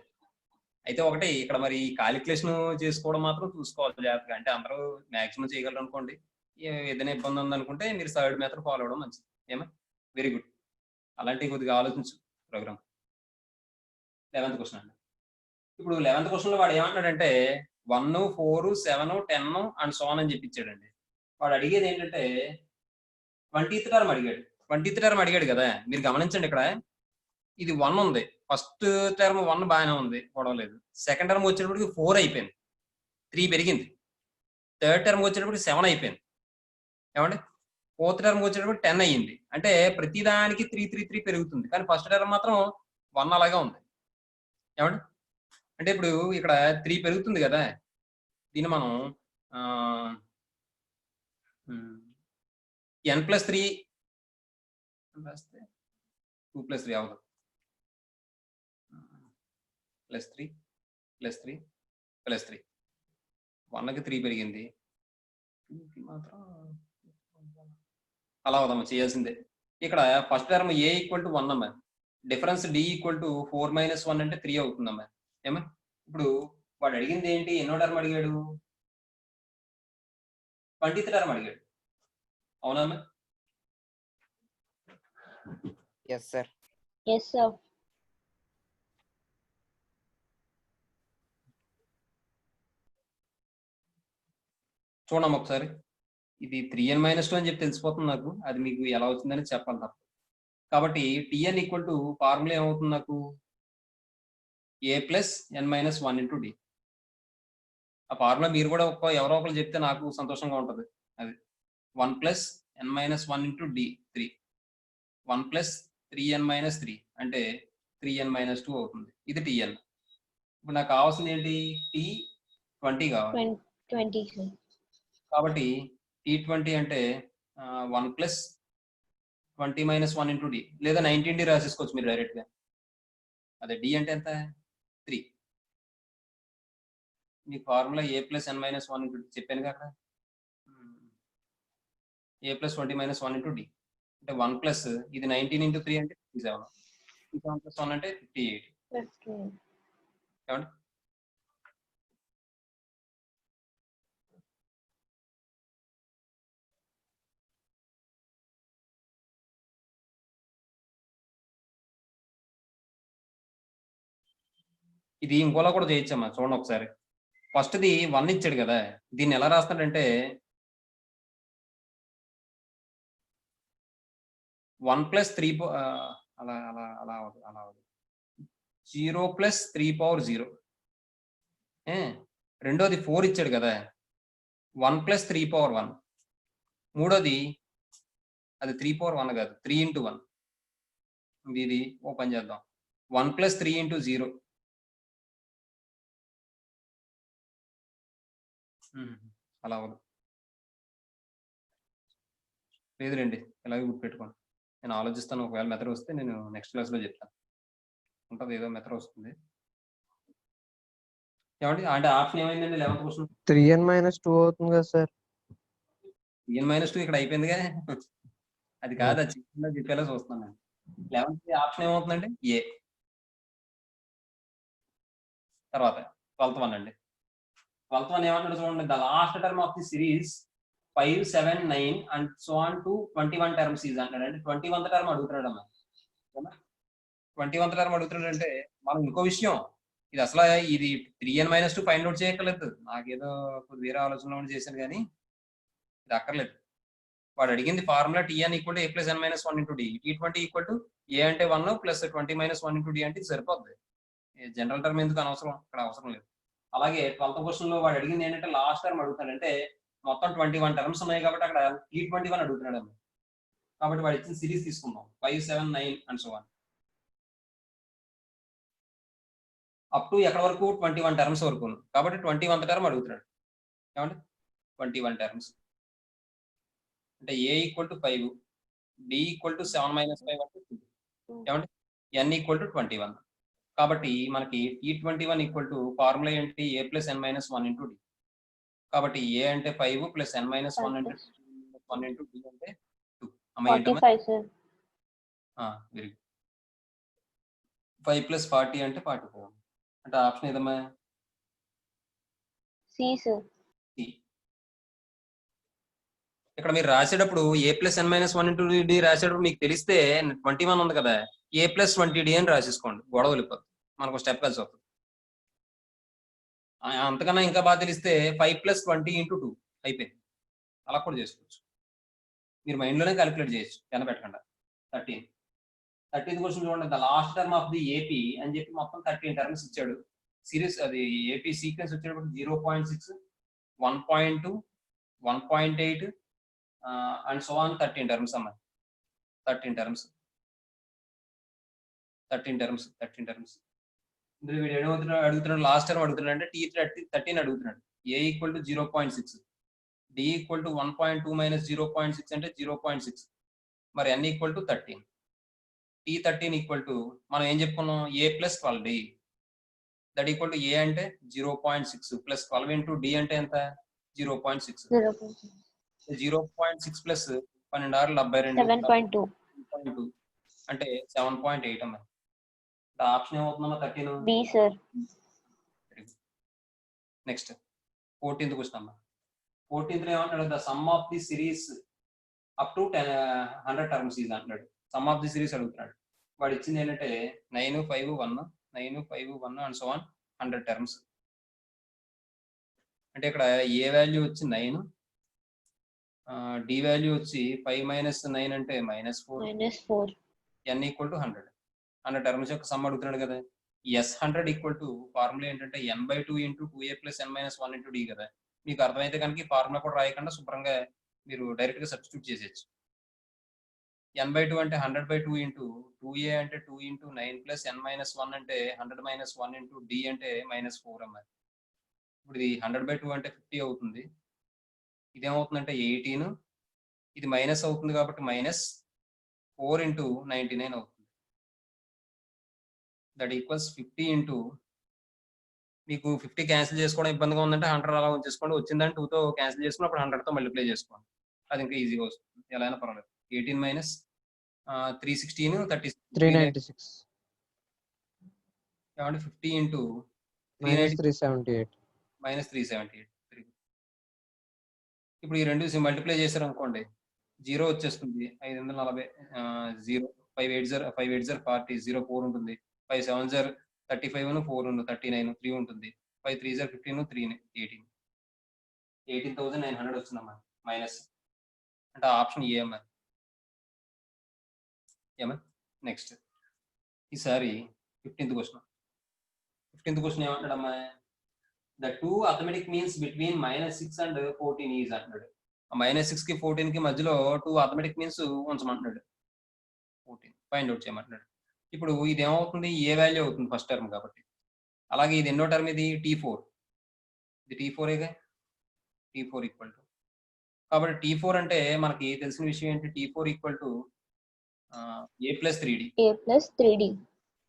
అయితే ఒకటి ఇక్కడ మరి కాలిక్యులేషన్ చేసుకోవడం మాత్రం చూసుకోవాలి జాగ్రత్తగా. అంటే అందరూ మాక్సిమం చేయగలరు అనుకోండి, ఏదైనా ఇబ్బంది ఉందనుకుంటే మీరు థర్డ్ మెథడ్ ఫాలో అవడం మంచిది. ఏమా వెరీ గుడ్. అలాంటివి కొద్దిగా ఆలోచించు ప్రోగ్రామ్. 11th క్వశ్చన్ అండి. ఇప్పుడు 11th క్వశ్చన్లో వాడు ఏమంటాడంటే 1 4 7 10 అండ్ సో ఆన్ అని చెప్పించాడండి. వాడు అడిగేది ఏంటంటే 20th టర్మ్ అడిగాడు. 20th టర్మ్ అడిగాడు కదా, మీరు గమనించండి. ఇక్కడ ఇది 1 ఉంది. ఫస్ట్ టర్మ్ 1 బాగానే ఉంది, గొడవలేదు. సెకండ్ టర్మ్ వచ్చేటప్పటికి 4 అయిపోయింది, 3 పెరిగింది. థర్డ్ టర్మ్ వచ్చేటప్పటికి 7 అయిపోయింది. ఏమండి ఫోర్త్ టర్మ్ వచ్చేటప్పటికి 10 అయ్యింది. అంటే ప్రతిదానికి 3 3 3 పెరుగుతుంది. కానీ ఫస్ట్ టర్మ్ మాత్రం 1 అలాగే ఉంది. ఏమండి అంటే ఇప్పుడు ఇక్కడ 3 పెరుగుతుంది కదా, దీన్ని మనం n+3 రాస్తే 2+3 అవ్వదు. +3 +3 +3 1కి 3 పెరిగింది, 2కి మాత్రం అలా అవుదమ్మా, చేయాల్సిందే. ఇక్కడ first term a equal to 1 అమ్మా. డిఫరెన్స్ డి ఈక్వల్ టు 4 - 1 అంటే 3 అవుతుందమ్మా. ఏమా ఇప్పుడు వాడు అడిగింది ఏంటి, ఎన్నో టర్మ్ అడిగాడు, 20th టర్మ్ అడిగాడు, అవునమ్మా? Yes, sir. Yes, sir. చూడమ్మా ఒకసారి, ఇది 3n - 2 అని చెప్పి తెలిసిపోతుంది నాకు, అది మీకు ఎలా అవుతుందని చెప్పాలి తప్ప. కాబట్టి టిఎన్ ఈక్వల్ టు ఫార్ములా ఏమవుతుంది నాకు, a + n - 1 × d. ఆ ఫార్ములా మీరు కూడా ఎవరో ఒకరు చెప్తే నాకు సంతోషంగా ఉంటుంది. అది 1 + n - 1 × d 3, 1 + 3n - 3 అంటే 3n - 2 అవుతుంది. ఇది టిఎన్. ఇప్పుడు నాకు కావాల్సింది ఏంటి, T20 కావాలి. 20, sir. కాబట్టి T20 అంటే 1 + 20 - 1 × d లేదా 19d రాసేసుకోవచ్చు మీరు డైరెక్ట్ గా. అదే d అంటే ఎంత, 3. మీ ఫార్ములా a + n - 1 × d చెప్పాను కదా, a + 20 - 1 × d అంటే 1 ప్లస్ ఇది 19 × 3 అంటే 57, 57 + 1 అంటే 58. Okay. ఏమండి? ఇది ఇంకోలా కూడా చేయొచ్చమ్మా, చూడండి ఒకసారి. ఫస్ట్ది 1 ఇచ్చాడు కదా, దీన్ని ఎలా రాస్తాడంటే 1 + 3 అలా అలా అలా అలా 0 + 3/0. రెండోది 4 ఇచ్చాడు కదా, 1 + 3/1. మూడోది అది 3/1 కాదు, 3 × 1. ఇది ఓపెన్ చేద్దాం, 1 + 3 × 0. అలా అవ్వదు, లేదు రండి ఇలాగే గుర్తుపెట్టుకోండి. నేను ఆలోచిస్తాను, ఒకవేళ మెథడ్ వస్తే నేను నెక్స్ట్ క్లాస్లో చెప్తాను. ఉంటుంది ఏదో మెథడ్ వస్తుంది. ఏమండి అంటే ఆప్షన్ ఏమైందండి 11th క్వశ్చన్, 3n - 2 అవుతుంది కదా సార్. n - 2 ఇక్కడ అయిపోయిందిగా. అది కాదు, అది చెప్పేలా చూస్తున్నాను నేను. 11th ఆప్షన్ ఏమవుతుందండి, ఏ. తర్వాత 12th 1 అండి. 12th 1 ఏమన్నాడు చూడండి, the last term of the series 5, 7, 9 and so on to 21 terms is అంటాడు. అంటే 21th టర్మ్ అడుగుతున్నాడు అమ్మా. 21th టర్మ్ అడుగుతున్నాడు అంటే మనం ఇంకో విషయం, ఇది అసలు ఇది 3n - 2 ఫైండ్ అవుట్ చేయక్కర్లేదు. నాకేదో వేరే ఆలోచనలో చేశాను కానీ ఇది అక్కర్లేదు. వాడు అడిగింది formula TN equal to a + n - 1 × d. T20 equal to a అంటే 1 + 20 - 1 × d అంటే ఇది సరిపోద్ది. జనరల్ టర్మ్ ఎందుకు అనవసరం, ఇక్కడ అవసరం లేదు. అలాగే 12th క్వశ్చన్ లో వాడు అడిగింది ఏంటంటే లాస్ట్ టర్మ్ అడుగుతాడు. అంటే మొత్తం 21 టర్మ్స్ ఉన్నాయి కాబట్టి అక్కడ T21 అడుగుతున్నాడు అన్నమాట. కాబట్టి వాడు ఇచ్చిన సిరీస్ తీసుకుందాం, 5, 7, 9 and so on up to ఎక్కడ వరకు 21 టర్మ్స్ వరకు. కాబట్టి 21th టర్మ్ అడుగుతున్నాడు. ఏమంటే 21 టర్మ్స్ అంటే a equal to 5, d equal to 7 - 5 అంటే 2. ఏమంటే n ఈక్వల్ టు 21. కాబట్టి మనకి T21 ఈక్వల్ టు ఫార్ములా ఏంటి, a + n - 1 × d. కాబట్టి a అంటే 5 + n - 1 అంటే 1 × d అంటే 2. అమ్మ ఏంటమ్మా, 45, sir. Very good. 5 + 40 అంటే 44. అంటే ఆప్షన్ ఏదమ్మా, C, sir. C. ఇక్కడ మీరు రాసేటప్పుడు a + n - 1 × d రాసేటప్పుడు మీకు తెలిస్తే 21 ఉంది కదా, a + 20d అని రాసేసుకోండి, గొడవ వెళ్ళిపోతుంది, మనకు స్టెప్ కలిసి వస్తుంది. అంతకన్నా ఇంకా బాగా తెలిస్తే 5 + 20 × 2 అయిపోయింది. అలా కూడా చేసుకోవచ్చు, మీరు మైండ్లోనే క్యాలిక్యులేట్ చేయొచ్చు, పెన పెట్టకుండా. 13th క్వశ్చన్ చూడండి, the last term of the AP అని చెప్పి మొత్తం 13 టర్మ్స్ ఇచ్చాడు. సిరీస్ అది ఏపీ సీక్వెన్స్ వచ్చేటప్పుడు 0.6, 1.2, 1.8 అండ్ సో ఆన్ 13 టర్మ్స్ అమ్మా. 13 టర్మ్స్ ఇందులో వీడు అడుగుతున్నాడు లాస్ట్ టర్మ్ అడుగుతున్నాడు అంటే T13 అడుగుతున్నాడు. a equal to 0.6, d equal to 1.2 - 0.6 అంటే 0.6. మరి n equal to 13. T13 equal to మనం ఏం చెప్పుకున్నాం, a + 12d that equal to a అంటే 0.6 + 12 × d అంటే ఎంత, 0.6. 0.6 + 12 72 7.2. అంటే 7.8 అమ్మా. ఆప్షన్ ఏమవుతుందమ్మా 13? B, sir. Next 14th question అమ్మా. 14th ఏమంటాడు? The sum of the series up to 100 terms is అంటున్నాడు. సమ్ ఆఫ్ ది సిరీస్ అడుగుతున్నాడు. వాడు ఇచ్చింది ఏంటంటే 9, 5, 1, 9, 5, 1 అండ్ సో ఆన్ 100 టర్మ్స్. అంటే ఇక్కడ ఏ వాల్యూ వచ్చి 9, డి వాల్యూ వచ్చి 5 - 9 అంటే -4, -4. n equal to 100. 100 టర్మ్స్ యొక్క సమ్ అడుగుతున్నాడు కదా. S100 ఈక్వల్ టు ఫార్ములా ఏంటంటే n/2 × 2a + n - 1 × d కదా. మీకు అర్థమైతే కనుక ఈ ఫార్ములా కూడా రాయకుండా శుభ్రంగా మీరు డైరెక్ట్ గా సబ్స్టిట్యూట్ చేసేయచ్చు. n/2 అంటే 100/2 × 2a అంటే 2 × 9 + n - 1 అంటే 100 - 1 × d అంటే -4 అమ్మాయి. ఇప్పుడు ఇది 100/2 అంటే 50 అవుతుంది. ఇదేమవుతుందంటే 18. ఇది మైనస్ అవుతుంది కాబట్టి -4 × 99 అవుతుంది. దట్ ఈక్వల్స్ 50 × మీకు 50 క్యాన్సిల్ చేసుకోవడం ఇబ్బందిగా ఉందంటే 100 అలా ఉంచేసుకోండి. వచ్చిందని 2తో క్యాన్సిల్ చేసుకుని అప్పుడు 100తో మల్టిప్లై చేసుకోండి. అది ఇంకా ఈజీగా వస్తుంది. ఎలా అయినా పర్వాలేదు. 18 - 316 36 396 ఏమంటే 50 × -378 -378. ఇప్పుడు ఈ రెండు మల్టిప్లై చేశారు అనుకోండి 0 వచ్చేస్తుంది. 540 0 580 40 0 4 ఉంటుంది. 5 7 35 4 39 3 ఉంటుంది. 5 3 15 3 18 18,900 వచ్చిందమ్మా మైనస్. అంటే ఆప్షన్ ఏ అమ్మా. ఏమా నెక్స్ట్ ఈసారి 15th క్వశ్చన్. 15th క్వశ్చన్ ఏమంటాడమ్మా? The two arithmetic means between -6 and 14 is అంటున్నాడు. -6 కి 14 కి మధ్యలో 2 అథమెటిక్ మీన్స్ ఉంచమంటున్నాడు. 14 ఫైండ్ అవుట్ చేయమంటున్నాడు. ఇప్పుడు ఇది ఏమవుతుంది? ఏ వాల్యూ అవుతుంది ఫస్ట్ టర్మ్ కాబట్టి. అలాగే ఇది ఎన్నో టర్మ్? ఇది T4. ఇది T4ఏగా. T4 ఈక్వల్ టు కాబట్టి T4 అంటే మనకి తెలిసిన విషయం ఏంటి? T4 equal to a + 3d A plus 3D.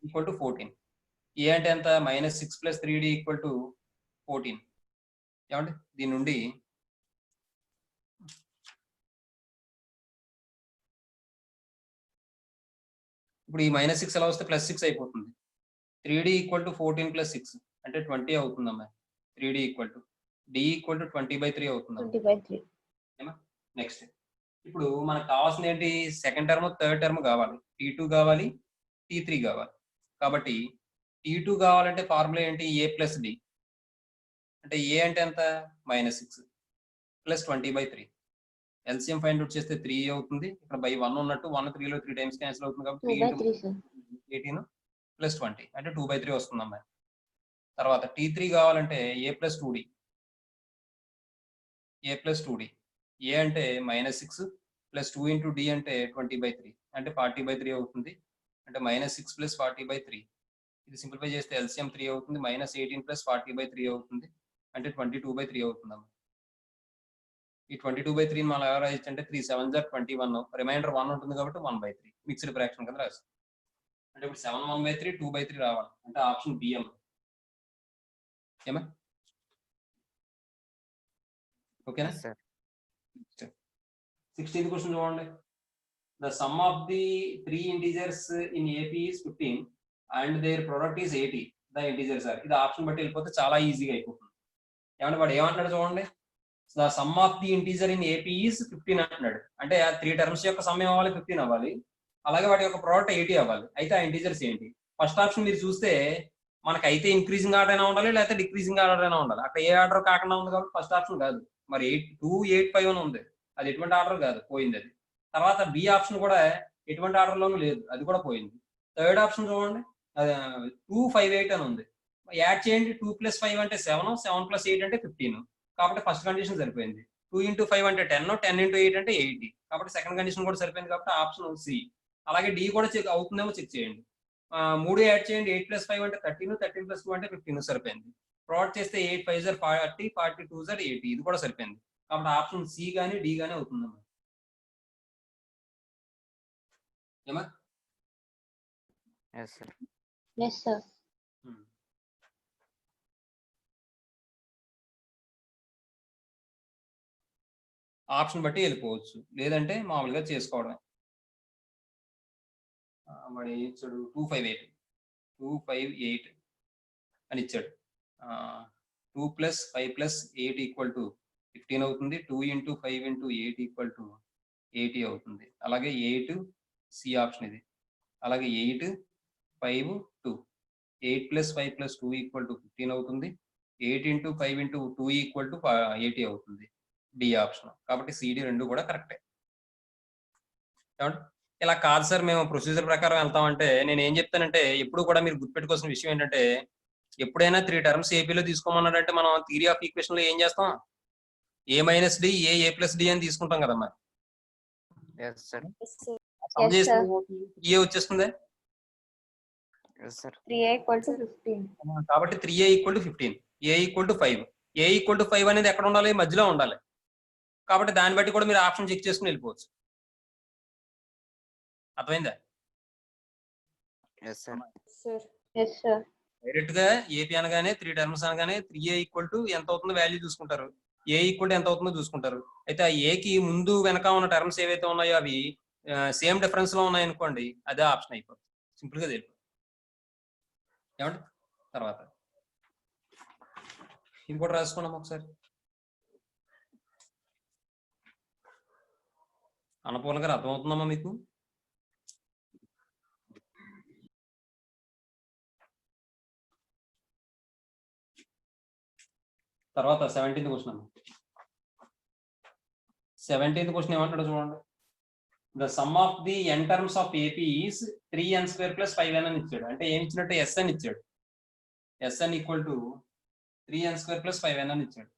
Equal to 14. ఏ అంటే ఎంత? -6 + 3d ఈక్వల్ టు 14. ఏమంటే దీని నుండి ఇప్పుడు ఈ -6 ఎలా వస్తే +6 అయిపోతుంది. 3d ఈక్వల్ టు 14 + 6 అంటే 20 అవుతుందమ్మా. 3d equal to d equal to 20/3 అవుతుందమ్మా. 20/3. నెక్స్ట్ ఇప్పుడు మనకు కావాల్సింది ఏంటి? సెకండ్ టర్మ్ థర్డ్ టర్మ్ కావాలి. T2 కావాలి, T3 కావాలి. కాబట్టి T2 కావాలంటే ఫార్ములా ఏంటి? a + d అంటే a అంటే ఎంత? -6 + 20/3. ఎల్సిఎం ఫైండ్ అవుట్ చేస్తే 3 అవుతుంది. ఇక్కడ బై 1 ఉన్నట్టు 1 3 లో 3 టైమ్స్ క్యాన్సిల్ అవుతుంది కాబట్టి 2/3, sir. 18 + 20 అంటే 2/3 వస్తుందమ్మా. తర్వాత T3 కావాలంటే a + 2d. a + 2d. a అంటే -6 + 2 × d అంటే 20/3 అంటే 40/3 అవుతుంది. అంటే -6 + 40/3. ఇది సింప్లిఫై చేస్తే ఎల్సిఎం 3 అవుతుంది. -18 + 40/3 అవుతుంది. అంటే 22/3 అవుతుందమ్మా. ఈ 22/3 మనం ఎలా రాయొచ్చు అంటే 3 7 21. రిమైండర్ 1 ఉంటుంది కాబట్టి 1/3 మిక్స్డ్ ఫ్రాక్షన్ కింద రాస్తాం. అంటే ఇప్పుడు 7 1/3 2/3 రావాలి. అంటే ఆప్షన్ బి అమ్మా. ఏమా ఓకేనా? Yes, sir. 16th క్వశ్చన్ చూడండి. The sum of the 3 integers in AP is 15 and their product is 80. The integers are. ఇది ఆప్షన్ బట్టి వెళ్ళిపోతే చాలా ఈజీగా అయిపోతుంది. ఏమంటే వాడు ఏమంటున్నాడు చూడండి. The sum of the integer in AP is 15 అంటున్నాడు. అంటే ఆ 3 టర్మ్స్ యొక్క సమ్ అవ్వాలి 15 అవ్వాలి. అలాగే వాటి యొక్క ప్రోడక్ట్ 80 అవ్వాలి. అయితే ఆ ఇంటీజర్స్ ఏంటి? ఫస్ట్ ఆప్షన్ మీరు చూస్తే మనకి అయితే ఇంక్రీజింగ్ ఆర్డర్ అయినా ఉండాలి, లేకపోతే డిక్రీజింగ్ ఆర్డర్ అయినా ఉండాలి. అక్కడ ఏ ఆర్డర్ కాకుండా ఉంది కాబట్టి ఫస్ట్ ఆప్షన్ కాదు. మరి 2 8 5 అని ఉంది. అది ఎటువంటి ఆర్డర్ కాదు, పోయింది అది. తర్వాత బి ఆప్షన్ కూడా ఎటువంటి ఆర్డర్ లోనూ లేదు, అది కూడా పోయింది. థర్డ్ ఆప్షన్ చూడండి, 2 5 8 అని ఉంది. యాడ్ చేయండి. 2 + 5 అంటే 7, 7 + 8 అంటే 15. కాబట్టి ఫస్ట్ కండిషన్ సరిపోయింది. 2 × 5 అంటే 10, 10 × 8 అంటే 80. కాబట్టి సెకండ్ కండిషన్ కూడా సరిపోయింది కాబట్టి ఆప్షన్ సి. అలాగే డి కూడా చెక్ అవుతుందేమో చెక్ చేయండి. 3 యాడ్ చేయండి. 8 + 5 అంటే 13, 13 + 2 అంటే 15 సరిపోయింది. ప్రోడక్ట్ చేస్తే 8 5 40, 40 2 80. ఇది కూడా సరిపోయింది. కాబట్టి ఆప్షన్ సి కానీ డి కానీ అవుతుందమ్మా. ఏమా? Yes, sir. Yes, sir. Option బట్టి వెళ్ళిపోవచ్చు, లేదంటే మామూలుగా చేసుకోవడమే. మరి చూడు 2 5 8 2, 5, 8 అని ఇచ్చాడు. 2 + 5 + 8 = 15 అవుతుంది. 2 × 5 × 8 = 80 అవుతుంది. అలాగే 8 సి ఆప్షన్ ఇది. అలాగే 8, 5, 2. 8 + 5 + 2 = 15 అవుతుంది. 8 × 5 × 2 = 80 అవుతుంది. D option. కాబట్టి సిడి రెండు కూడా కరెక్టే. ఏమండి? ఇలా కాదు సార్ మేము ప్రొసీజర్ ప్రకారం వెళ్తామంటే నేను ఏం చెప్తానంటే ఎప్పుడు కూడా మీరు గుర్తుపెట్టుకోవాల్సిన విషయం ఏంటంటే ఎప్పుడైనా 3 టర్మ్స్ ఏపీలో తీసుకోమన్నాడంటే మనం థియరీ ఆఫ్ ఈక్వేషన్ లో ఏం చేస్తాం? a - d a + d అని తీసుకుంటాం కదా మరి. Yes, sir. సమ్ Yes, చేస్తే sir. ఏ వచ్చేస్తుంది. Yes, sir. 3a = 15. కాబట్టి 3a = 15, a = 5. a = 5 అనేది ఎక్కడ ఉండాలి? మధ్యలో ఉండాలి. కాబట్టి దాన్ని బట్టి కూడా మీరు ఆప్షన్ చెక్ చేసుకుని వెళ్ళిపోవచ్చు. అర్థమైందా? Yes, sir. Yes, sir. Direct గా ఏపీ అనగానే 3 టర్మ్స్ అనగానే 3a = ఎంత అవుతుందో వాల్యూ చూసుకుంటారు. a = ఎంత అవుతుందో చూసుకుంటారు. అయితే ఆ ఏకి ముందు వెనక ఉన్న టర్మ్స్ ఏవైతే ఉన్నాయో అవి సేమ్ డిఫరెన్స్ లో ఉన్నాయి అనుకోండి, అదే ఆప్షన్ అయిపోతుంది. సింపుల్ గా తెలిపి ఏమండి. తర్వాత ఇది కూడా రాసుకున్నాం ఒకసారి. అన్నపూర్ణ గారు అర్థమవుతుందమ్మా మీకు? తర్వాత 17th క్వశ్చన్. 17th క్వశ్చన్ ఏమంటాడు చూడండి. The sum of the n terms of AP is 3n² + 5n అని ఇచ్చాడు. అంటే ఏమి ఇచ్చినట్టు ఎస్ఎన్ ఇచ్చాడు. ఎస్ఎన్ = 3n² + 5n అని ఇచ్చాడు.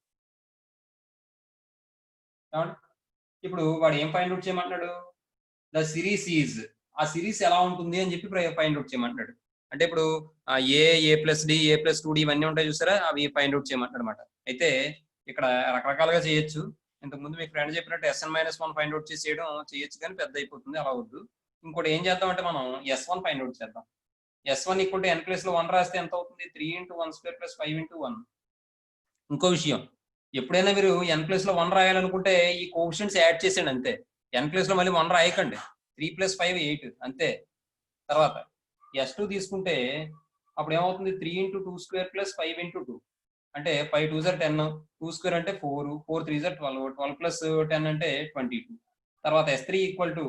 ఇప్పుడు వాడు ఏం ఫైండ్ అవుట్ చేయమంటున్నాడు? ద సిరీస్ ఈజ్, ఆ సిరీస్ ఎలా ఉంటుంది అని చెప్పి ఫైండ్ అవుట్ చేయమంటున్నాడు. అంటే ఇప్పుడు a + d a + 2d ఇవన్నీ ఉంటాయి చూసారా, అవి ఫైండ్ అవుట్ చేయమంటాడు అనమాట. అయితే ఇక్కడ రకరకాలుగా చేయొచ్చు. ఇంతకుముందు మీ ఫ్రెండ్ చెప్పినట్టు SN-1 ఫైండ్ అవుట్ చేయొచ్చు కానీ పెద్ద అయిపోతుంది, అలా వద్దు. ఇంకోటి ఏం చేద్దాం అంటే మనం S1 ఫైండ్ అవుట్ చేద్దాం. S1 = n ప్లేస్ లో 1 రాస్తే ఎంత అవుతుంది? 3 × 1² + 5 × 1. ఇంకో విషయం, ఎప్పుడైనా మీరు n ప్లేస్ లో 1 రాయాలనుకుంటే ఈ కోఎఫిషియెంట్స్ యాడ్ చేసేయండి అంతే. n ప్లేస్ లో మళ్ళీ 1 రాయకండి. 3 + 5 = 8 అంతే. తర్వాత S2 తీసుకుంటే అప్పుడు ఏమవుతుంది? 3 × 2² + 5 × 2 అంటే 5 2s are 10, 2² అంటే 4, 4 3s are 12, 12 + 10 అంటే 22. తర్వాత S3 =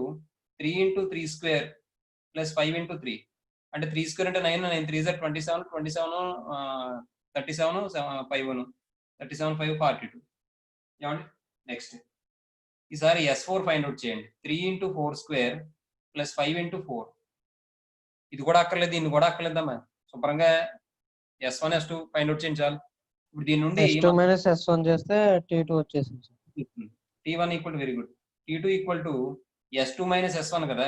3 × 3² + 5 × 3 అంటే 3² అంటే 9, 9 3s are 27, 27 37 5 37 5 42. ఏమండి? నెక్స్ట్ ఈసారి S4 ఫైండ్ అవుట్ చేయండి. 3 × 4² + 5 × 4. ఇది కూడా అక్కర్లేదు, దీన్ని కూడా అక్కర్లేదమ్మా. శుభ్రంగా S1 S2 ఫైండ్ అవుట్ చేయండి చాలు. ఇప్పుడు దీని నుండి S2 - S1 చేస్తే T2 వచ్చేసింది. T1 = very good. T2 = S2 - S1 కదా,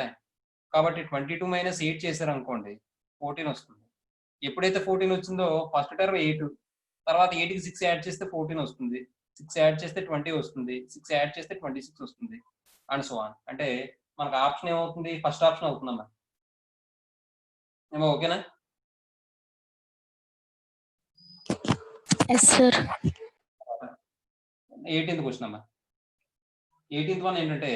కాబట్టి 22 - 8 చేశారు అనుకోండి 14 వస్తుంది. ఎప్పుడైతే 14 వచ్చిందో ఫస్ట్ టర్మ్ 8, తర్వాత 8కి 6 యాడ్ చేస్తే 14 వస్తుంది. 6 యాడ్ చేస్తే 20 వస్తుంది. 6 యాడ్ చేస్తే 26 వస్తుంది. And so on. అంటే మనకు ఆప్షన్ ఏమవుతుంది? ఫస్ట్ ఆప్షన్ అవుతుందమ్మా. ఏమో ఓకేనా? Yes, sir. 18th క్వశ్చన్ అమ్మా. 18th వన్ ఏంటంటే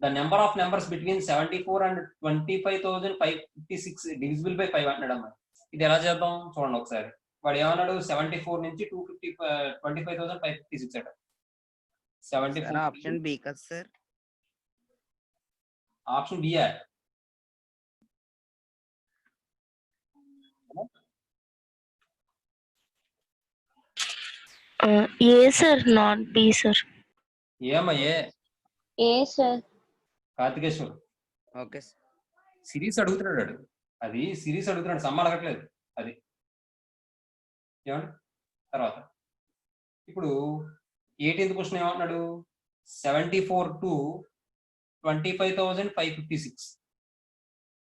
the number of numbers between 74 and 25,556 divisible by 5 అంటున్నాడు అమ్మా. ఇది ఎలా చేద్దాం చూడండి ఒకసారి. వాడు ఏమన్నాడు? 74 నుంచి 25,556 అట. 74 Option B కదా సార్? ఆప్షన్ బియా? A, sir, not B, sir. ఏమయ్యా? A, sir. Karthikeshwar okay sir. Series అడుగుతున్నాడు వాడు. అది సిరీస్ అడుగుతున్నాడు, సమ్ అడగట్లేదు. అది ఏమండి? తర్వాత ఇప్పుడు 18th క్వశ్చన్ ఏమంటున్నాడు? 74 to 25,556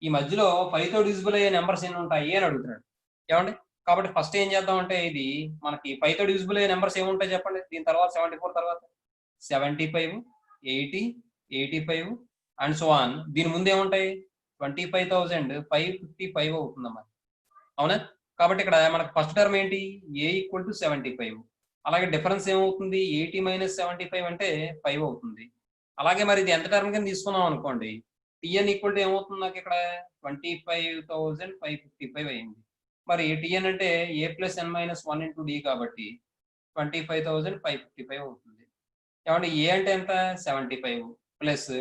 ఈ మధ్యలో 5తో డివిజిబుల్ అయ్యే నెంబర్స్ ఎన్ని ఉంటాయి అని అడుగుతున్నాడు. ఏమండి? కాబట్టి ఫస్ట్ ఏం చేద్దాం అంటే ఇది మనకి 5తో డివిజిబుల్ అయ్యే నెంబర్స్ ఏముంటాయి చెప్పండి. దీని తర్వాత 74 తర్వాత 75, 80, 85 అండ్ సో ఆన్. దీని ముందు ఏముంటాయి? 25,555 అవుతుందమ్మా. అవునా? కాబట్టి ఇక్కడ మనకు ఫస్ట్ టర్మ్ ఏంటి? A = 75. అలాగే డిఫరెన్స్ ఏమవుతుంది? 80 - 75 అంటే 5 అవుతుంది. అలాగే మరి ఇది ఎంత టర్మ్ కింద తీసుకున్నాం అనుకోండి, టిఎన్ ఈక్వల్ టు ఏమవుతుంది నాకు ఇక్కడ 25,555 అయింది. మరి టిఎన్ అంటే A plus N minus 1 into D కాబట్టి 25,555 అవుతుంది. ఏమంటే ఏ అంటే ఎంత 75 plus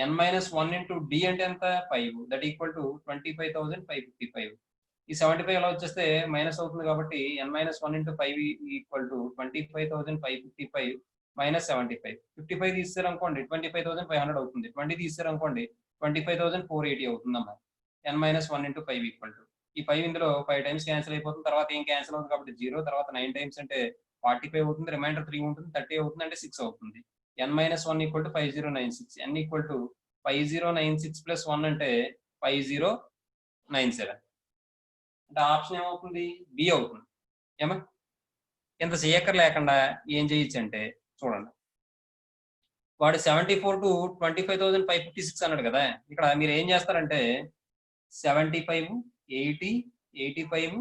N minus 1 into D అంటే ఎంత 5 దట్ ఈక్వల్ టు 25,555. ఈ 75 ఎలా వచ్చేస్తే మైనస్ అవుతుంది కాబట్టి n minus 1 into 5 equal to 25,555 minus 75. 55 తీస్తారు అనుకోండి 25,500 అవుతుంది. 20 తీస్తారు అనుకోండి 25,480 అవుతుందమ్మా. ఎన్ మైనస్ 1 ఇంటూ 5 ఈక్వల్ టు ఈ 5 ఇందులో 5 టైమ్స్ క్యాన్సిల్ అయిపోతుంది. తర్వాత ఏం క్యాన్సిల్ అవుతుంది కాబట్టి 0. తర్వాత 9 టైమ్స్ అంటే 45 అవుతుంది. రిమైండర్ 3 ఉంటుంది. 30 అవుతుంది అంటే 6 అవుతుంది. N minus 1 equal to 5096. N equal to 5096 plus 1 అంటే 5097. అంటే ఆప్షన్ ఏమవుతుంది బి అవుతుంది. ఏమా ఇంత చేయక్కర్ లేకుండా ఏం చేయొచ్చు అంటే చూడండి, వాడు 74 టు 25,556 అన్నాడు కదా. ఇక్కడ మీరు ఏం చేస్తారంటే 75, 80, 85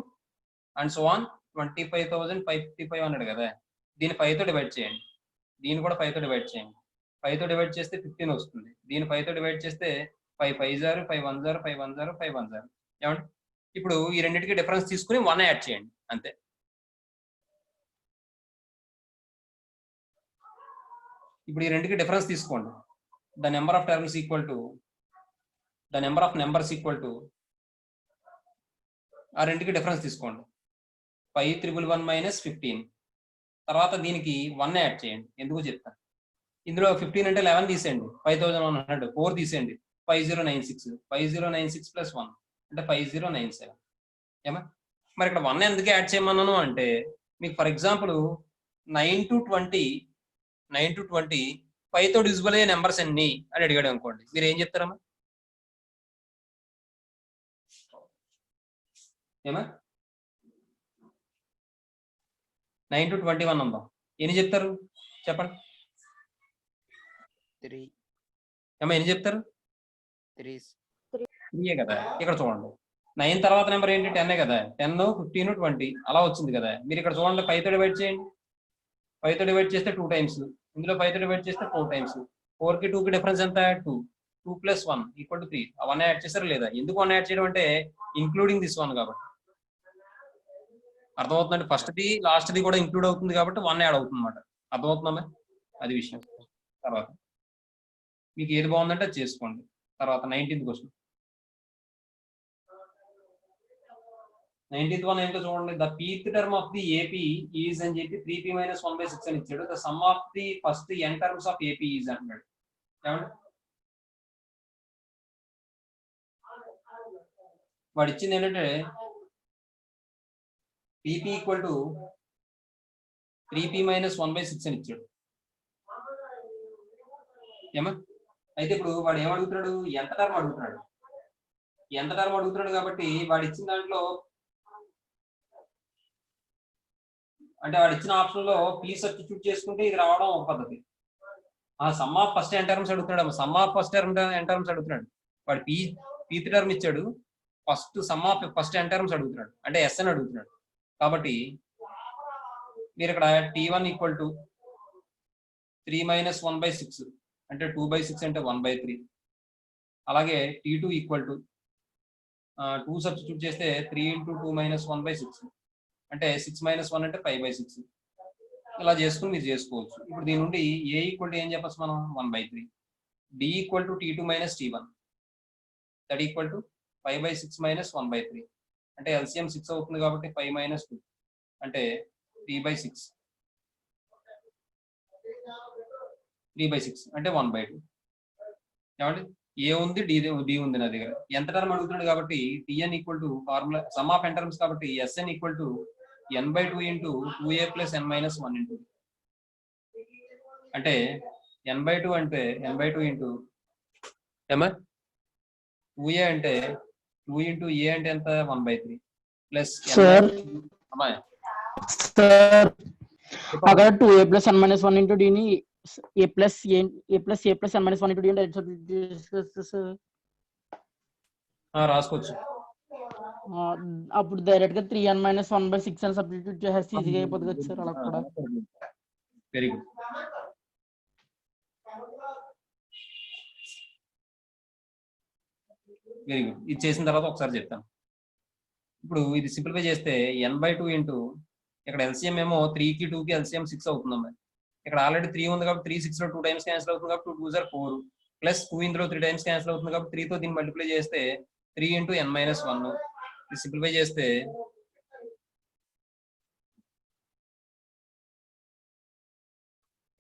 అండ్ సో ఆన్ 25,555 అన్నాడు కదా. దీన్ని 5తో డివైడ్ చేయండి. దీన్ని కూడా 5తో డివైడ్ చేయండి. 5తో డివైడ్ చేస్తే 15 వస్తుంది. దీన్ని 5తో డివైడ్ చేస్తే 5 5 0 5 1 0 5 1 0 5 1 0. ఏమండి ఇప్పుడు ఈ రెండింటికి డిఫరెన్స్ తీసుకుని 1 యాడ్ చేయండి అంతే. ఇప్పుడు ఈ రెండింటికి డిఫరెన్స్ తీసుకోండి. The number of terms equal to the number of numbers equal to ఆ రెండింటికి డిఫరెన్స్ తీసుకోండి. 5,111 మైనస్ 15. తర్వాత దీనికి 1 యాడ్ చేయండి. ఎందుకు చెప్తాను. ఇందులో 15 అంటే 11 తీసేయండి. 5,100. 4 తీసేయండి. 5096. 5096 ప్లస్ 1 అంటే 5097. ఏమా మరి ఇక్కడ 1 ఎందుకు యాడ్ చేయమన్నాను అంటే మీకు ఫర్ ఎగ్జాంపుల్ 9 to 20 5తో డివిజిబుల్ అయ్యే నెంబర్స్ ఎన్ని అని అడిగాడు అనుకోండి, మీరు ఏం చెప్తారమ్మా? ఏమా 9 to 21 అందాం. ఎన్ని చెప్తారు చెప్పండి. 3. ఏమా ఎన్ని చెప్తారు? 3. 3 కదా. ఇక్కడ చూడండి 9 తర్వాత నెంబర్ ఏంటి 10 కదా. 10, 15, 20 అలా వచ్చింది కదా. మీరు ఇక్కడ చూడండి 5తో డివైడ్ చేయండి. 5తో డివైడ్ చేస్తే 2 టైమ్స్. ఇందులో 5తో డివైడ్ చేస్తే 4 టైమ్స్. 4కి 2కి డిఫరెన్స్ ఎంత 2. 2 ప్లస్ 1 ఈక్వల్ టు 3. 1 యాడ్ చేశారు లేదా? ఎందుకు 1 యాడ్ చేయడం అంటే ఇంక్లూడింగ్ దిస్ 1 కాబట్టి. అర్థమవుతుందండి. ఫస్ట్ది లాస్ట్ది కూడా ఇంక్లూడ్ అవుతుంది కాబట్టి 1 యాడ్ అవుతుంది అనమాట. అర్థమవుతుందమ్మా? అది విషయం. తర్వాత మీకు ఏది బాగుందంటే అది చేసుకోండి. తర్వాత 19th క్వశ్చన్. 19th వన్ ఏంటో చూడండి. The pth term of the AP is అని చెప్పి 3p మైనస్ 1/6 అని ఇచ్చాడు. The sum of the first n terms of AP is అంటున్నాడు. ఏమండి వాడు ఇచ్చింది ఏంటంటే pp equal to 3p minus 1/6 అని ఇచ్చాడు. ఏమా అయితే ఇప్పుడు వాడు ఏమడుగుతున్నాడు? ఎంత టర్మ్ అడుగుతున్నాడు. ఎంత టర్మ్ అడుగుతున్నాడు కాబట్టి వాడు ఇచ్చిన దాంట్లో అంటే వాడు ఇచ్చిన ఆప్షన్ లో పీ సబ్స్టిట్యూట్ చేసుకుంటే ఇది రావడం ఒక పద్ధతి. ఆ sum of first n terms అడుగుతున్నాడు. Sum of first n terms అడుగుతున్నాడు. వాడు పీత్ టర్మ్ ఇచ్చాడు. First sum of first n terms అడుగుతున్నాడు అంటే ఎస్ అని అడుగుతున్నాడు. కాబట్టి మీరు ఇక్కడ T1 ఈక్వల్ టు 3 మైనస్ 1/6 అంటే 2/6 అంటే 1/3. అలాగే T2 ఈక్వల్ టు 2 సబ్స్టిట్యూట్ చేస్తే 3 ఇంటూ 2 మైనస్ 1/6 అంటే 6 మైనస్ 1 అంటే 5/6. ఇలా చేసుకుని మీరు చేసుకోవచ్చు. ఇప్పుడు దీని నుండి ఏ ఈక్వల్ టు ఏం చెప్పచ్చు మనం 1/3. D equal to T2 minus T1 that equal to 5/6 minus 1/3 అంటే ఎల్సిఎం 6 అవుతుంది కాబట్టి 5 మైనస్ 2 అంటే 3/6. 3/6 అంటే 1/2. ఏమండి ఏ ఉంది డి ఉంది నా దగ్గర. ఎంత టర్మ్ అడుగుతున్నాడు కాబట్టి T N equal to formula sum of N terms కాబట్టి S N equal to n/2 into 2a plus n minus 1 into అంటే n/2 అంటే n/2 ఇంటూ ఏమా 2a అంటే 2 ఇంటూ ఏ అంటే ఎంత 1/3 ప్లస్ సార్ అక్కడ 2a plus n minus 1 into డిని a plus n minus 1 into D అంటే రాసుకోవచ్చు. అప్పుడు డైరెక్ట్ గా 3n మైనస్ 1/6 అని సబ్స్టిట్యూట్ చేస్తే ఈజీగా అయిపోతుంది కదా సార్. అలా కూడా వెరీ గుడ్. Very good. ఇది చేసిన తర్వాత ఒకసారి చెప్తాను. ఇప్పుడు ఇది సింప్లిఫై చేస్తే n/2 ఇంటూ ఇక్కడ ఎల్సిఎం ఏమో 3కి 2కి ఎల్సిఎం 6 అవుతుందమ్మా. ఇక్కడ ఆల్రెడీ 3 ఉంది కాబట్టి 3 6 లో 2 టైమ్స్ క్యాన్సిల్ అవుతుంది కాబట్టి 2 2 4 ప్లస్ 2 ఇందులో 3 టైమ్స్ క్యాన్సిల్ అవుతుంది కాబట్టి 3 తో దీన్ని మల్టిప్లై చేస్తే 3 ఇంటూ n-1. ఇది సింప్లిఫై చేస్తే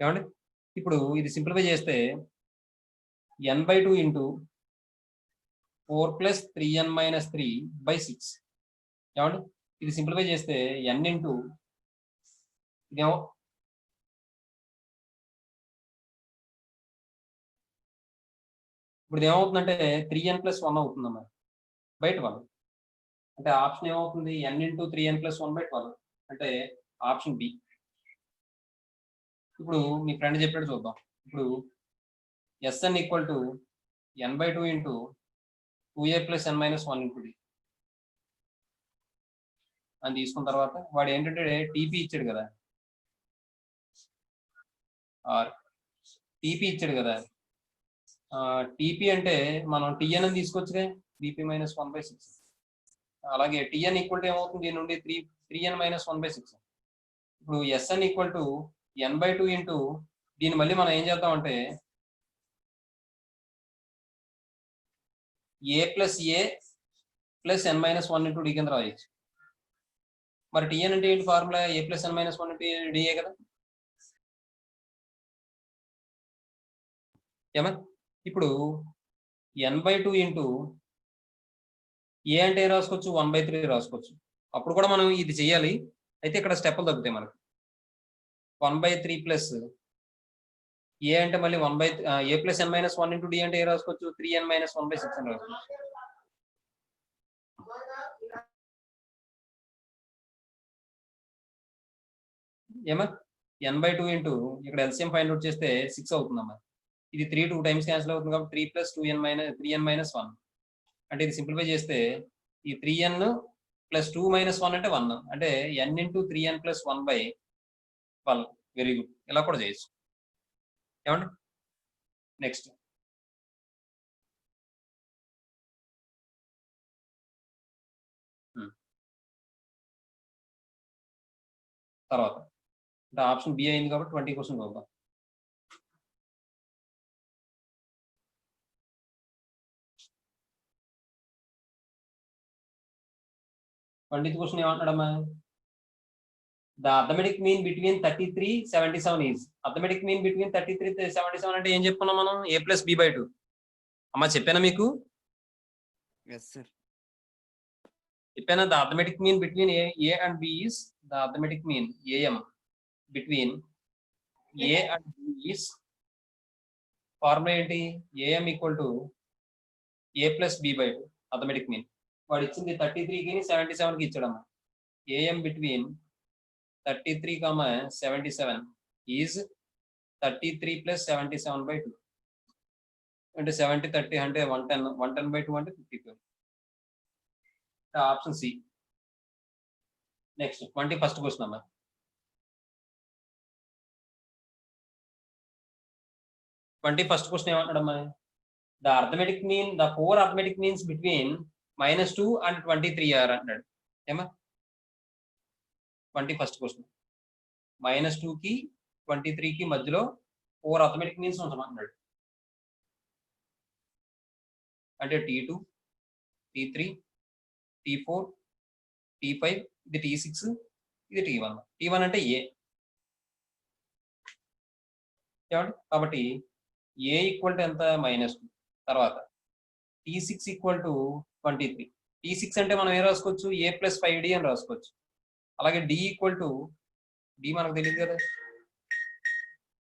ఏమండి ఇప్పుడు ఇది సింప్లిఫై చేస్తే n/2 ఇంటూ 4 ప్లస్ 3n-3/6 ఏమండి ఇది సింప్లిఫై చేస్తే n ఇంటూ ఇదేమో ఇప్పుడు ఏమవుతుందంటే 3n+1 అవుతుందమ్మా బై 12. అంటే ఆప్షన్ ఏమవుతుంది n ఇంటూ 3n+1/12 అంటే ఆప్షన్ బి. ఇప్పుడు మీ ఫ్రెండ్ చెప్పాడు చూద్దాం. ఇప్పుడు Sn equal to n/2 into 2a + n-1 into d అని తీసుకున్న తర్వాత వాడు ఏంటంటే టీపీ ఇచ్చాడు కదా, టీపీ ఇచ్చాడు కదా. టీపీ అంటే మనం టిఎన్ అని తీసుకోవచ్చుగా, బీపీ -1/6. అలాగే టిఎన్ ఈక్వల్ టు ఏమవుతుంది దీని నుండి 3n-1/6. ఇప్పుడు SN equal to n/2 into దీన్ని మళ్ళీ మనం ఏం చేద్దామంటే a + n-1 ఇంటూ డి కింద రాయొచ్చు. మరి టిఎన్ అంటే ఏంటి formula? a + n-1 into DA కదా. ఏమా ఇప్పుడు n/2 ఇంటూ ఏ అంటే ఏం రాసుకోవచ్చు 1/3 రాసుకోవచ్చు. అప్పుడు కూడా మనం ఇది చేయాలి. అయితే ఇక్కడ స్టెప్లు తగ్గుతాయి మనకు. 1/3 ప్లస్ ఏ అంటే మళ్ళీ a + n-1 ఇంటూ డి అంటే ఏ రాసుకోవచ్చు 3n-1/6 అని రాసుకోవచ్చు. ఏమా n/2 ఇంటూ ఇక్కడ ఎల్సిఎం ఫైండ్ అవుట్ చేస్తే 6 అవుతుందమ్మా. ఇది 3 2 టైమ్స్ క్యాన్సిల్ అవుతుంది కాబట్టి 3 + 3n-1 అంటే ఇది సింప్లిఫై చేస్తే ఈ 3n + 2 - 1 అంటే 1 అంటే n into 3n+1/12. Very good. ఇలా కూడా చేయొచ్చు ఏమండి. నెక్స్ట్ తర్వాత అంటే ఆప్షన్ బి అయింది కాబట్టి 20 క్వశ్చన్ చూద్దాం. పండిత్ క్వశ్చన్ ఏమంటాడమ్మా? The arithmetic mean between 33 77 is. Arithmetic mean between 33 77 అంటే ఏం చెప్పుకున్నాం మనం? a + b/2. అమ్మా చెప్పానా మీకు? Yes sir. చెప్పానా? The arithmetic mean between a and b is the arithmetic mean am between a and b is formula ఏంటి? am equal to a + b/2 arithmetic mean. వాడు ఇచ్చింది 33కి 77కి ఇచ్చాడమ్మా. am బిట్వీన్ 33, 77 ఈజ్ 33 + 77/2 అంటే 70 30 అంటే 110 110/2 అంటే 52. Option C. Next 21st question అమ్మా. 21st క్వశ్చన్ ఏమంటాడమ్మా? The arithmetic mean the 4 arithmetic means between -2 and 23 are అంటాడు. ఏమా 21st క్వశ్చన్ -2కి 23కి మధ్యలో 4 అర్థమెటిక్ మీన్స్ ఉంచమంటున్నాడు. అంటే T2 T3 T4 T5 ఇది T6 ఇది T1. T1 అంటే ఏ కాబట్టి ఏ ఈక్వల్ టు ఎంత -2. తర్వాత T6 ఈక్వల్ టు 23. T6 అంటే మనం ఏం రాసుకోవచ్చు a + 5d అని రాసుకోవచ్చు. అలాగే d ఈక్వల్ టు d మనకు తెలియదు కదా,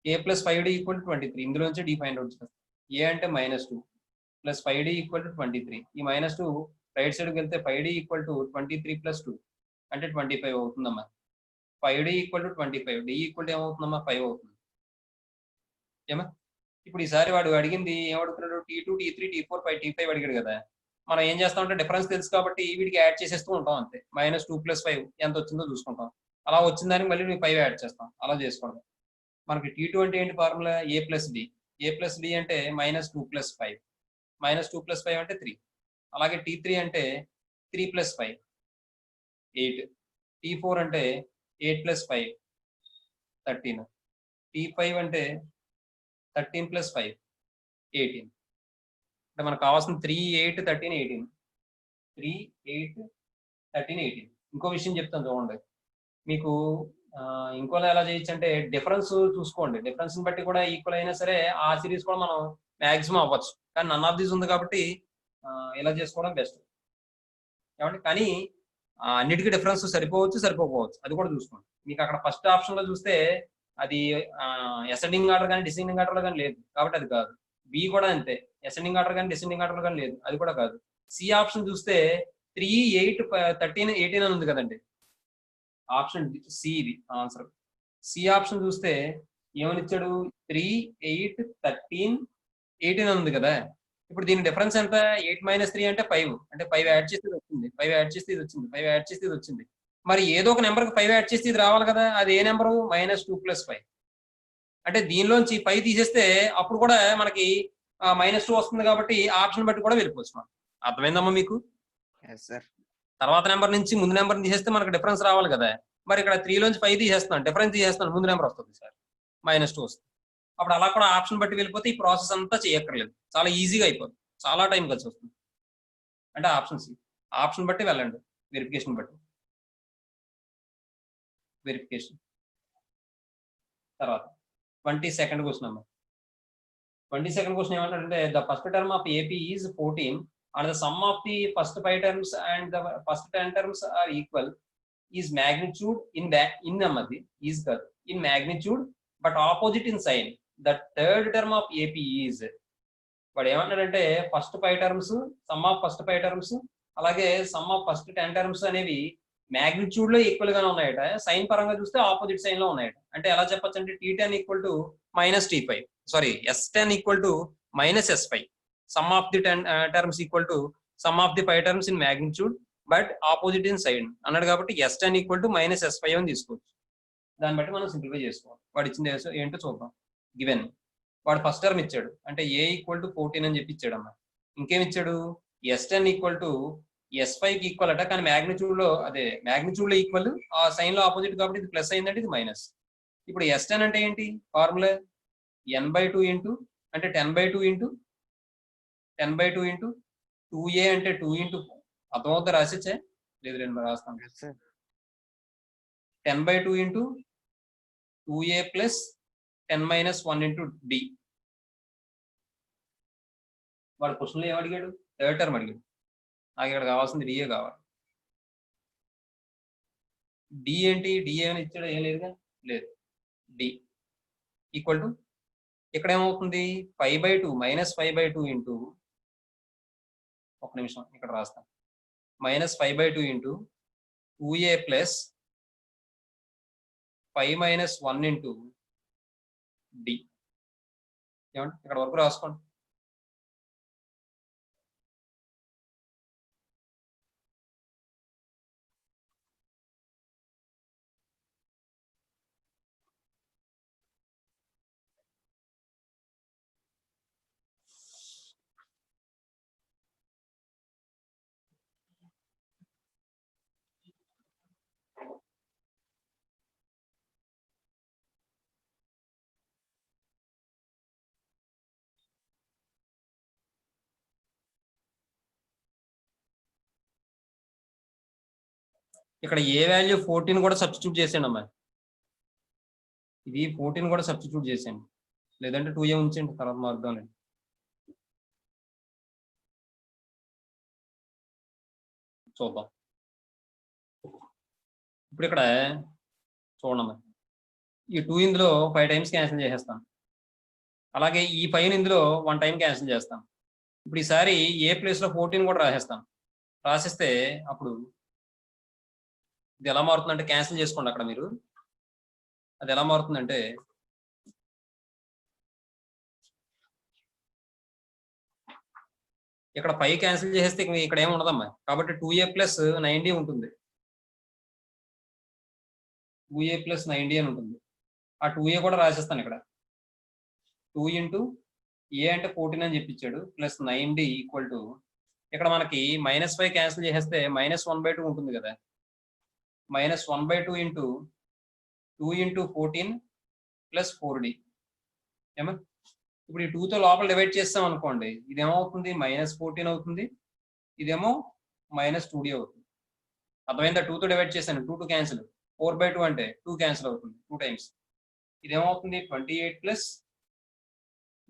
a + 5d ఈక్వల్ టు 23. ఇందులో నుంచి d ఫైండ్ అవుట్ చేస్తాం. a అంటే -2 + 5d ఈక్వల్ టు 23. ఈ -2 రైట్ సైడ్కి వెళ్తే 5d ఈక్వల్ టు 23 + 2 అంటే 25 అవుతుందమ్మా. 5d equal to 25 d equal to ఏమవుతుందమ్మా 5 అవుతుంది. ఏమా ఇప్పుడు ఈసారి వాడు అడిగింది ఏమడుగుతున్నాడు? T2 T3 T4 5 T5 అడిగాడు కదా. మనం ఏం చేస్తామంటే డిఫరెన్స్ తెలుసు కాబట్టి వీడికి యాడ్ చేసేస్తూ ఉంటాం అంతే. -2 + 5 ఎంత వచ్చిందో చూసుకుంటాం. అలా వచ్చిందానికి మళ్ళీ 5 యాడ్ చేస్తాం. అలా చేసుకోవడం. మనకి T2 అంటే ఏంటి formula? a + d. a + d అంటే -2 + 5 -2 + 5 అంటే 3. అలాగే T3 అంటే 3 + 5 8, T4 అంటే 8 + 5 13, T5 అంటే 13 + 5 18. అంటే మనకు కావాల్సిన 3, 8, 13, 18. 3, 8, 13, 18. ఇంకో విషయం చెప్తాను చూడండి. మీకు ఇంకోలా ఎలా చేయొచ్చు అంటే డిఫరెన్స్ చూసుకోండి. డిఫరెన్స్ బట్టి కూడా ఈక్వల్ అయినా సరే ఆ సిరీస్ కూడా మనం మాక్సిమం అవ్వచ్చు. కానీ నన్ ఆఫ్ దీస్ ఉంది కాబట్టి ఇలా చేసుకోవడం బెస్ట్. ఏమండి? కానీ అన్నిటికీ డిఫరెన్స్ సరిపోవచ్చు, సరిపోకపోవచ్చు. అది కూడా చూసుకోండి. మీకు అక్కడ ఫస్ట్ ఆప్షన్ లో చూస్తే అది అసెండింగ్ ఆర్డర్ కానీ డిసెండింగ్ ఆర్డర్ లో కానీ లేదు కాబట్టి అది కాదు. బి కూడా అంతే, అసెండింగ్ ఆర్డర్ కానీ డిసెండింగ్ ఆర్డర్ కానీ లేదు, అది కూడా కాదు. సి ఆప్షన్ చూస్తే 3, 8, 13, 18 అని ఉంది కదండి. ఆప్షన్ సి ఇది ఆన్సర్. సి ఆప్షన్ చూస్తే ఏమని ఇచ్చాడు? 3, 8, 13, 18 అని ఉంది కదా. ఇప్పుడు దీని డిఫరెన్స్ ఎంత? 8 - 3 అంటే 5. అంటే 5 యాడ్ చేస్తే ఇది వచ్చింది, 5 యాడ్ చేస్తే ఇది వచ్చింది, 5 యాడ్ చేస్తే ఇది వచ్చింది. మరి ఏదో ఒక నెంబర్కి 5 యాడ్ చేస్తే ఇది రావాలి కదా. అది ఏ నెంబరు? -2 + 5. అంటే దీనిలోంచి 5 తీసేస్తే అప్పుడు కూడా మనకి -2 వస్తుంది కాబట్టి ఆప్షన్ బట్టి కూడా వెళ్ళిపోవచ్చు మనం. అర్థమైందమ్మా మీకు? Yes sir. తర్వాత నెంబర్ నుంచి ముందు నెంబర్ తీసేస్తే మనకు డిఫరెన్స్ రావాలి కదా. మరి ఇక్కడ 3 లోంచి 5 తీసేస్తున్నాను, డిఫరెన్స్ తీసేస్తాను, ముందు నెంబర్ వస్తుంది సార్, -2 వస్తుంది. అప్పుడు అలా కూడా ఆప్షన్ బట్టి వెళ్ళిపోతే ఈ ప్రాసెస్ అంతా చేయక్కర్లేదు, చాలా ఈజీగా అయిపోతుంది, చాలా టైం కలిసి వస్తుంది. అంటే ఆప్షన్ సి. ఆప్షన్ బట్టి వెళ్ళండి, వెరిఫికేషన్ బట్టి. వెరిఫికేషన్ తర్వాత 22nd క్వశ్చన్ అమ్మా. 22nd క్వశ్చన్ ఏమంటారంటే the first term of AP is 14 and the sum of the first 5 terms and the first 10 terms are equal is magnitude in is in magnitude but opposite in sign. The third term of AP is వాడు ఏమంటాడంటే first 5 terms, some of first 5 terms అలాగే సమ్ ఆఫ్ ఫస్ట్ 10 టర్మ్స్ అనేవి మ్యాగ్నిట్యూడ్ లో ఈక్వల్ గానే ఉన్నాయట, సైన్ పరంగా చూస్తే ఆపోజిట్ సైన్ లో ఉన్నాయట. అంటే ఎలా చెప్పొచ్చు అంటే T10 = -T5, sorry S10 = -S5. Sum of the 10 terms equal to sum of the 5 terms in magnitude but opposite in sign అన్నాడు కాబట్టి S10 = -S5 అని తీసుకోవచ్చు. దాన్ని బట్టి మనం సింప్లిఫై చేసుకోవాలి. వాడు ఇచ్చింది ఏంటో చూద్దాం. గివెన్ వాడు ఫస్ట్ టర్మ్ ఇచ్చాడు అంటే A = 14 అని చెప్పి ఇచ్చాడు అమ్మా. ఇంకేమి ఇచ్చాడు? S10 = S5 కి ఈక్వల్ అట, కానీ మ్యాగ్నిట్యూడ్ లో అదే మ్యాగ్నిట్యూడ్ లో ఈక్వల్, ఆ సైన్ లో ఆపోజిట్ కాబట్టి ఇది ప్లస్ అయిందంటే ఇది మైనస్. ఇప్పుడు S10 అంటే ఏంటి? ఫార్ములా n/2 అంటే 10/2 10/2 × 2a అంటే 2 × అర్థమవుతా రాసిచ్చే లేదు, రెండు రాస్తాను. 10/2 × 2a + 10 - 1 × d. వాడు క్వశ్చన్లో ఏం అడిగాడు? థర్డ్ టర్మ్ అడిగాడు. నాకు ఇక్కడ కావాల్సింది డిఏ కావాలి. డి ఏంటి? డిఏ అని ఇచ్చాడు, ఏం లేదుగా, లేదు. డి ఈక్వల్ టు ఇక్కడ ఏమవుతుంది? 5/2 -5/2 ఇంటూ, ఒక నిమిషం ఇక్కడ రాస్తాను, -5/2 × 2a + 5 - 1 × d. ఏమంటే ఇక్కడ వరకు రాసుకోండి. ఇక్కడ ఏ వాల్యూ 14 కూడా సబ్స్టిట్యూట్ చేసాను అమ్మా. ఇది 14 కూడా సబ్స్టిట్యూట్ చేసాను, లేదంటే 2a ఉంచండి, తర్వాత మార్దాం. చూద్దాం. ఇప్పుడు ఇక్కడ చూడమ్మా, ఈ 2 ఇందులో 5 టైమ్స్ క్యాన్సిల్ చేసేస్తాను, అలాగే ఈ 5 ఇందులో 1 టైం క్యాన్సిల్ చేస్తాను. ఇప్పుడు ఈసారి ఏ ప్లేస్ లో 14 కూడా రాసేస్తాను. రాసిస్తే అప్పుడు ఇది ఎలా మారుతుందంటే, క్యాన్సిల్ చేసుకోండి అక్కడ మీరు, అది ఎలా మారుతుందంటే ఇక్కడ 5 క్యాన్సిల్ చేసేస్తే ఇక్కడ ఏమి ఉండదమ్మా, కాబట్టి 2a + 90 ఉంటుంది. 2a + 90 అని ఉంటుంది. ఆ 2a కూడా రాసేస్తాను ఇక్కడ. 2 × a అంటే 14 అని చెప్పించాడు, +90 = ఇక్కడ మనకి -5 క్యాన్సిల్ చేసేస్తే -1/2 ఉంటుంది కదా, -1/2 ఇంటూ 2 ఇంటూ 14 ప్లస్ 4d. ఏమో ఇప్పుడు ఈ 2తో లోపల డివైడ్ చేస్తాం అనుకోండి, ఇదేమవుతుంది -14 అవుతుంది, ఇదేమో -2d అవుతుంది. అర్థమైందా? 2తో డివైడ్ చేశాను, 2 క్యాన్సిల్, 4/2 అంటే 2 క్యాన్సిల్ అవుతుంది 2 టైమ్స్. ఇదేమవుతుంది 28 ప్లస్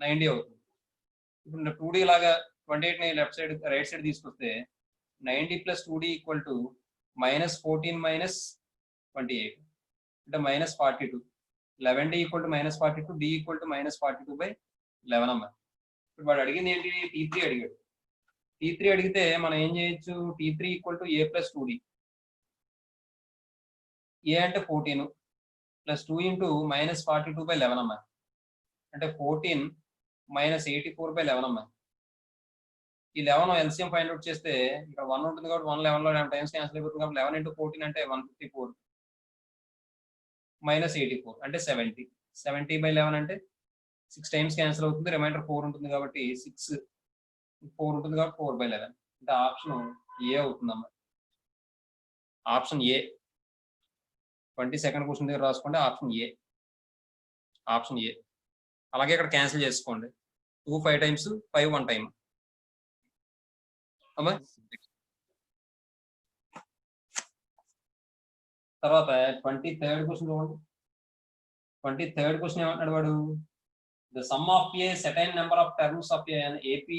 90 అవుతుంది. ఇప్పుడు 2d లాగా 28ని లెఫ్ట్ సైడ్ రైట్ సైడ్ తీసుకొస్తే 90 plus 2d equal to -14 minus 28 అంటే -42. 11d equal to -42, d equal to -42/11 అమ్మ. ఇప్పుడు వాడు అడిగింది ఏంటి? T3 అడిగాడు. T3 అడిగితే మనం ఏం చేయొచ్చు? T3 equal to a plus 2d. a అంటే 14 ప్లస్ 2 ఇంటూ -42/11 అమ్మ, అంటే 14 మైనస్ 84/11 అమ్మ. ఈ 11 ఎల్సిఎం ఫైండ్ అవుట్ చేస్తే ఇక్కడ 1 ఉంటుంది కాబట్టి 1 11లో 11 టైమ్స్ క్యాన్సిల్ అయిపోతుంది కాబట్టి 11 ఇంటూ 14 అంటే 154 మైనస్ 84 అంటే 70. 70/11 అంటే 6 టైమ్స్ క్యాన్సిల్ అవుతుంది, రిమైండర్ 4 ఉంటుంది కాబట్టి 4 ఉంటుంది కాబట్టి 4/11 అంటే ఆప్షన్ ఏ అవుతుందమ్మా. ఆప్షన్ ఏ 22nd క్వశ్చన్ దగ్గర రాసుకోండి. Option A. అలాగే ఇక్కడ క్యాన్సిల్ చేసుకోండి. 2 5 టైమ్స్, 5 1 టైమ్ అమ్మా. తర్వాత 23rd క్వశ్చన్ చూడండి. 23rd క్వశ్చన్ ఏమంటున్నాడు వాడు? The sum of A certain number of terms of an AP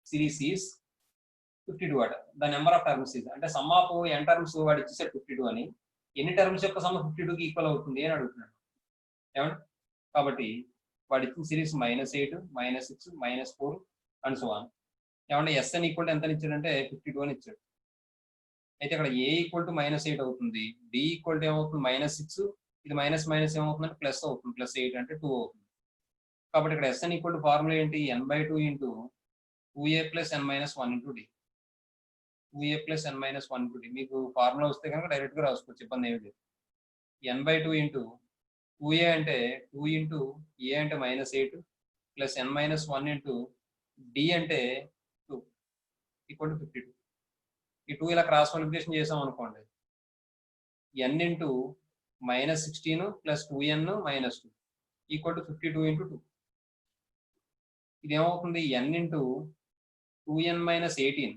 series is 52 అట. The number of terms is అంటే సమ్ ఆఫ్ n టర్మ్స్ వాడు ఇచ్చేసాడు 52 అని, ఎన్ని టర్మ్స్ యొక్క సమ్ 52కి ఈక్వల్ అవుతుంది అని అడుగుతున్నాడు. ఏమంటే కాబట్టి వాడు ఇచ్చిన సిరీస్ -8 -6 -4 అండ్ సో ఆన్. ఏమంటే SN ఈక్వల్ టు ఎంత ఇచ్చాడంటే 52 అని ఇచ్చాడు. అయితే ఇక్కడ A ఈక్వల్ టు -8 అవుతుంది, D ఈక్వల్ టు ఏమవుతుంది -6, ఇది మైనస్ ఏమవుతుందంటే ప్లస్ అవుతుంది, +8 అంటే 2 అవుతుంది. కాబట్టి ఇక్కడ SN ఈక్వల్ టు ఫార్ములా ఏంటి? n/2 into 2a plus n - 1 into d. 2a plus n - 1 into d. మీకు ఫార్ములా వస్తే కనుక డైరెక్ట్గా రాసుకోవచ్చు, ఇబ్బంది ఏమి లేదు. n/2 ఇంటూ 2a అంటే 2 ఇంటూ a అంటే -8 ప్లస్ n - 1 ఇంటూ d అంటే 2 ఈక్వల్ టు 52. ఈ 2 ఇలా క్రాస్ మల్టిప్లికేషన్ చేసాం అనుకోండి, n into -16 plus 2n - 2 equal to 52 into 2. ఇది ఏమవుతుంది? n into 2n - 18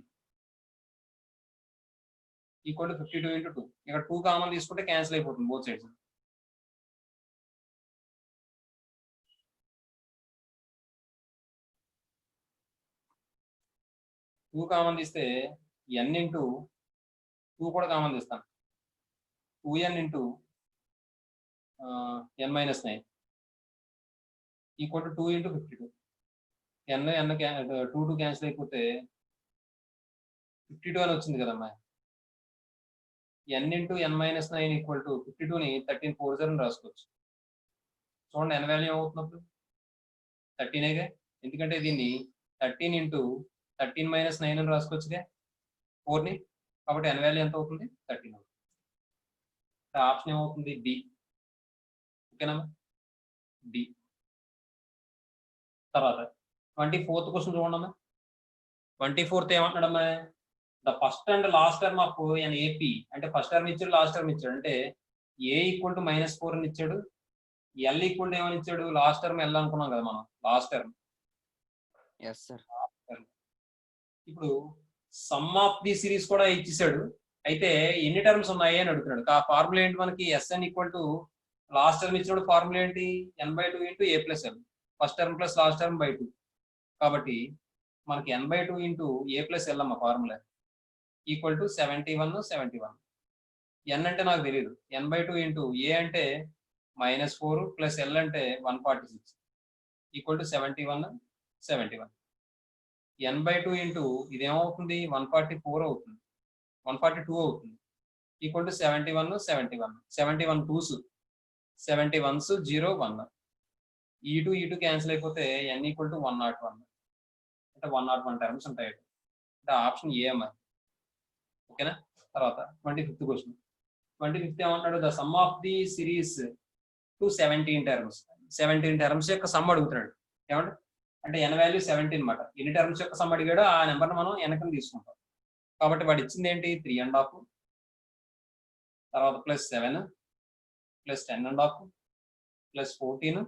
equal to 52 into 2. ఇక్కడ 2 కామన్ తీసుకుంటే క్యాన్సిల్ అయిపోతుంది బోత్ సైడ్స్. టూ కామన్ తీస్తే n ఇంటూ 2 కూడా కామన్ తీస్తాను, 2n into n - 9 equal to 2 into 52. n 2 cancel అయిపోతే 52 అని వచ్చింది కదమ్మా. n into n - 9 equal to 52ని 13 4 అని రాసుకోవచ్చు. చూడండి n వాల్యూ ఏమవుతున్నప్పుడు 13గా, ఎందుకంటే దీన్ని 13 ఇంటూ 13 - 9 అని రాసుకోవచ్చుగా 4ని. కాబట్టి n వాల్యూ ఎంత అవుతుంది? 13 అవుతుంది. ఆప్షన్ ఏమవుతుంది? డి. ఓకేనమ్మా, డి. తర్వాత 24th క్వశ్చన్ చూడమ్మా. 24th ఏమంటున్నాడమ్మా? The first and last term of an AP అంటే ఫస్ట్ టర్మ్ ఇచ్చాడు, లాస్ట్ టర్మ్ ఇచ్చాడు. అంటే a ఈక్వల్ టు -4 అని ఇచ్చాడు, l ఈక్వల్ టు ఏమని ఇచ్చాడు? లాస్ట్ టర్మ్ l అనుకున్నాం కదా మనం, లాస్ట్ టర్మ్. Yes sir. ఇప్పుడు సమ్ ఆఫ్ ది సిరీస్ కూడా ఇచ్చేసాడు, అయితే ఎన్ని టర్మ్స్ ఉన్నాయి అని అడుగుతున్నాడు. ఆ ఫార్ములా ఏంటి మనకి? SN equal to last term ఇచ్చినప్పుడు ఫార్ములా ఏంటి? n/2 into a plus l, first term plus last term by 2. కాబట్టి మనకి n/2 into a plus l అమ్మ ఫార్ములా ఈక్వల్ టు 71. n అంటే నాకు తెలియదు, n/2 ఇంటూ a అంటే -4 ప్లస్ l అంటే 146 ఈక్వల్ టు 71. n/2 into ఇదేమవుతుంది? 144 అవుతుంది, 142 అవుతుంది ఈక్వల్ టు 71. 71 2s 71s 0 1. ఈ 2 క్యాన్సిల్ అయిపోతే n ఈక్వల్ టు 101 అంటే 101 టర్మ్స్ ఉంటాయి. అంటే ఆప్షన్ ఏ అమ్మ. ఓకేనా. తర్వాత 25th క్వశ్చన్. 25th ఏమంటాడు? The sum of the series to 17 terms. 17 terms యొక్క సమ్ అడుగుతున్నాడు. ఏమంటే అంటే n వాల్యూ 17 అనమాట. ఎన్ని టర్మ్స్ యొక్క సమ్ అడిగాడో ఆ నెంబర్ని మనం వెనకని తీసుకుంటాం. కాబట్టి వాడు ఇచ్చింది ఏంటి 3.5 తర్వాత plus 7 plus 10.5 plus 14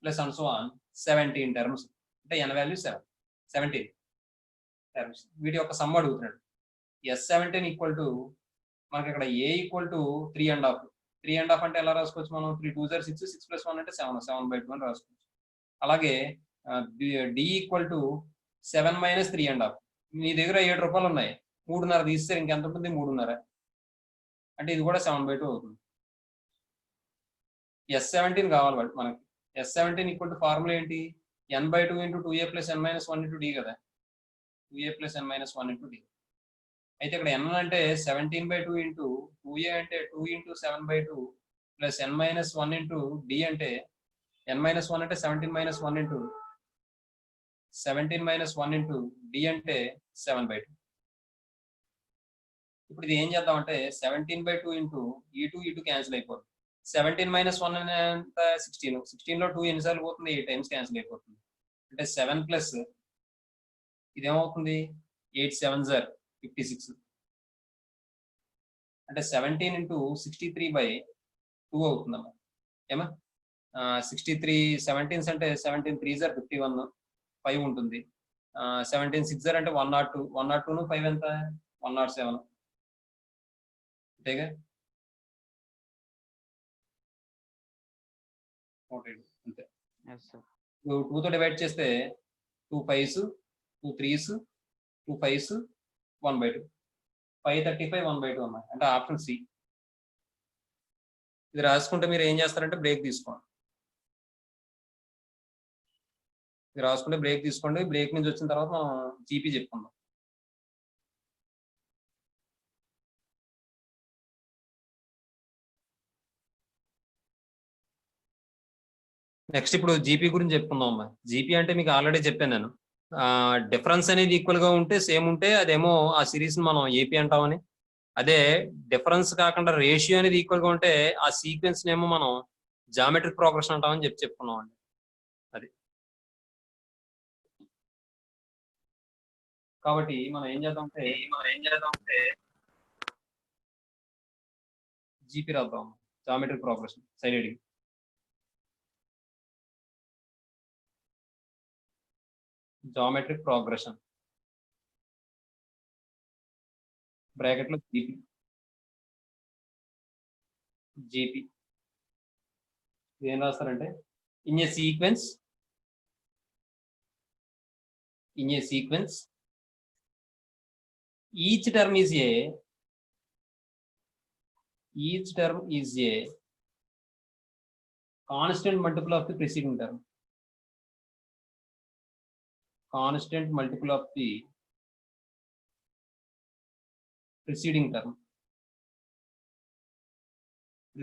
plus and so on 17 terms. అంటే n వాల్యూ 17 టర్మ్స్. వీటి యొక్క సమ్ అడుగుతున్నాడు. S17 ఈక్వల్ టు మనకి ఇక్కడ A ఈక్వల్ టు 3.5. 3.5 అంటే ఎలా రాసుకోవచ్చు మనం? 3 2 6 6 ప్లస్ 1 అంటే 7/2 అని రాసుకోవచ్చు. అలాగే D ఈక్వల్ టు 7 మైనస్ 3.5. మీ దగ్గర 7 రూపాయలు ఉన్నాయి, 3.5 తీస్తే ఇంకెంత ఉంటుంది? 3.5. అంటే ఇది కూడా 7/2 అవుతుంది. S17 కావాలి మనకి. S17 ఈక్వల్ టు ఫార్ములా ఏంటి? n/2 into 2a plus n minus 1 into d కదా. 2a plus n minus 1 into d. అయితే ఇక్కడ n అంటే 17/2 ఇంటూ 2a అంటే 2 into 7/2 plus n minus 1 into d అంటే n మైనస్ 1 అంటే 17 minus 1 into 17 minus 1 into d అంటే 7/2. ఇప్పుడు ఇది ఏం చేద్దాం అంటే 17/2 ఇంటూ ఈ2 క్యాన్సిల్ అయిపోతుంది. 17 మైనస్ 1 ఎంత? 16. 16లో 2 ఎన్నిసార్లు పోతుంది? 8 టైమ్స్ క్యాన్సిల్ అయిపోతుంది. అంటే 7 ప్లస్ ఇదేమవుతుంది? 8 7s are 56. అంటే 17 ఇంటూ 63/2 అవుతుందమ్మా. ఏమా 63 17s అంటే 17 3s are 51, 5 ఉంటుంది. 17 6s are అంటే 102, 102ను 5 ఎంత? 107. అంతేగా? అంతే. Yes, sir. 2తో డివైడ్ చేస్తే 2 5s 2 3s 2 5s 1/2 535 1/2 అన్నమాట. అంటే ఆప్షన్ సి. ఇది రాసుకుంటే మీరు ఏం చేస్తారంటే బ్రేక్ తీసుకోండి. ఇది రాసుకుంటే బ్రేక్ తీసుకోండి. బ్రేక్ నుంచి వచ్చిన తర్వాత మనం జీపీ చెప్పుకుందాం. నెక్స్ట్ ఇప్పుడు జీపీ గురించి చెప్పుకుందాం అమ్మా. జీపీ అంటే మీకు ఆల్రెడీ చెప్పాను నేను. డిఫరెన్స్ అనేది ఈక్వల్ గా ఉంటే సేమ్ ఉంటే అదేమో ఆ సిరీస్ మనం ఏపీ అంటామని, అదే డిఫరెన్స్ కాకుండా రేషియో అనేది ఈక్వల్ గా ఉంటే ఆ సీక్వెన్స్ ఏమో మనం జామెట్రిక్ ప్రోగ్రెషన్ అంటామని చెప్పుకున్నాం అండి. అది కాబట్టి మనం ఏం చేద్దామంటే జీపీ రాద్దాం. Geometric progression side heading. Geometric progression bracket లో జీపీ ఏం రాస్తారంటే in a sequence each term is a constant multiple of the preceding term. Constant multiple of the preceding term. In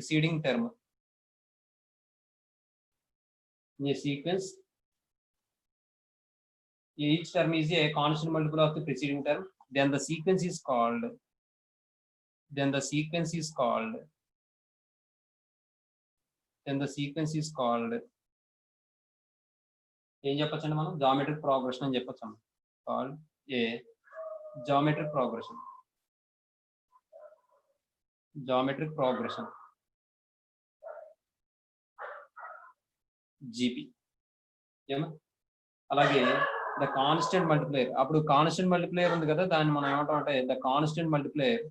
a sequence, each term is a constant multiple of the preceding term. Then the sequence is called. ఏం చెప్పొచ్చండి మనం? జామెట్రిక్ ప్రోగ్రెషన్ అని చెప్పొచ్చు. Called a geometric progression GP. ఏమా అలాగే ద కాన్స్టెంట్ మల్టిప్లేయర్. అప్పుడు కాన్స్టెంట్ మల్టిప్లేయర్ ఉంది కదా, దాన్ని మనం ఏమంటాం అంటే ద కాన్స్టెంట్ మల్టిప్లేయర్,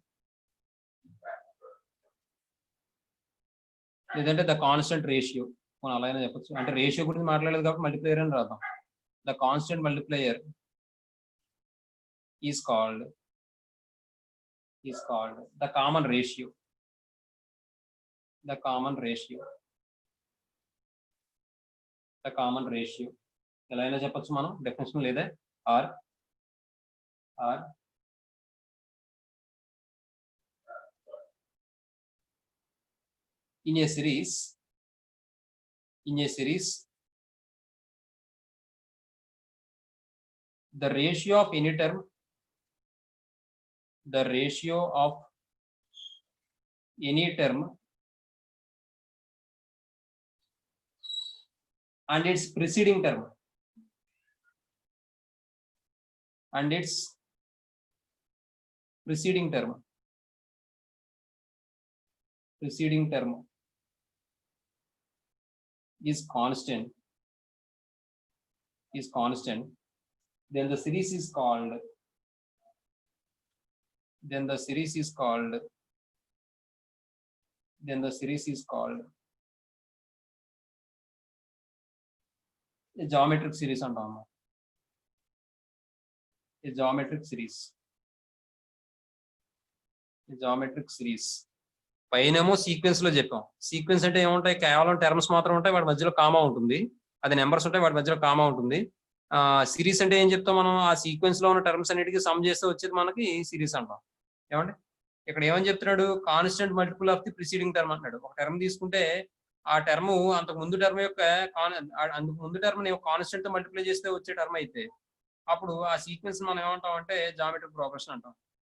లేదంటే ద కాన్స్టెంట్ రేషియో. మనం అలా అయినా చెప్పచ్చు. అంటే రేషియో గురించి మాట్లాడలేదు కాబట్టి మల్టిప్లేయర్ అని రాద్దాం. The constant multiplayer is called the common ratio. ఎలా అయినా చెప్పచ్చు మనం, డెఫినేషన్ లేదా are in a series the ratio of any term and its preceding term and its preceding term is constant, then the series is called a geometric series అంటాము. A geometric series పైనేమో సీక్వెన్స్ లో చెప్పాం. సీక్వెన్స్ అంటే ఏముంటాయి, కేవలం టర్మ్స్ మాత్రం ఉంటాయి, వాటి మధ్యలో కామా ఉంటుంది. అది నెంబర్స్ ఉంటాయి, వాటి మధ్యలో కామా ఉంటుంది. సిరీస్ అంటే ఏం చెప్తాం మనం, ఆ సీక్వెన్స్ లో ఉన్న టర్మ్స్ అన్నిటికీ సమ్ చేస్తే వచ్చేది మనకి సిరీస్ అంటాం. ఏమండి ఇక్కడ ఏమని చెప్తున్నాడు, constant multiple of the preceding term అంటున్నాడు. ఒక టర్మ్ తీసుకుంటే ఆ టర్మ్ అంతకు ముందు టర్మ్ యొక్క అందుకు ముందు టర్మ్ కాన్స్టెంట్ తో మల్టిప్లై చేస్తే వచ్చే టర్మ్ అయితే అప్పుడు ఆ సీక్వెన్స్ మనం ఏమంటాం అంటే జామెట్రిక్ ప్రోగ్రెషన్ అంటాం.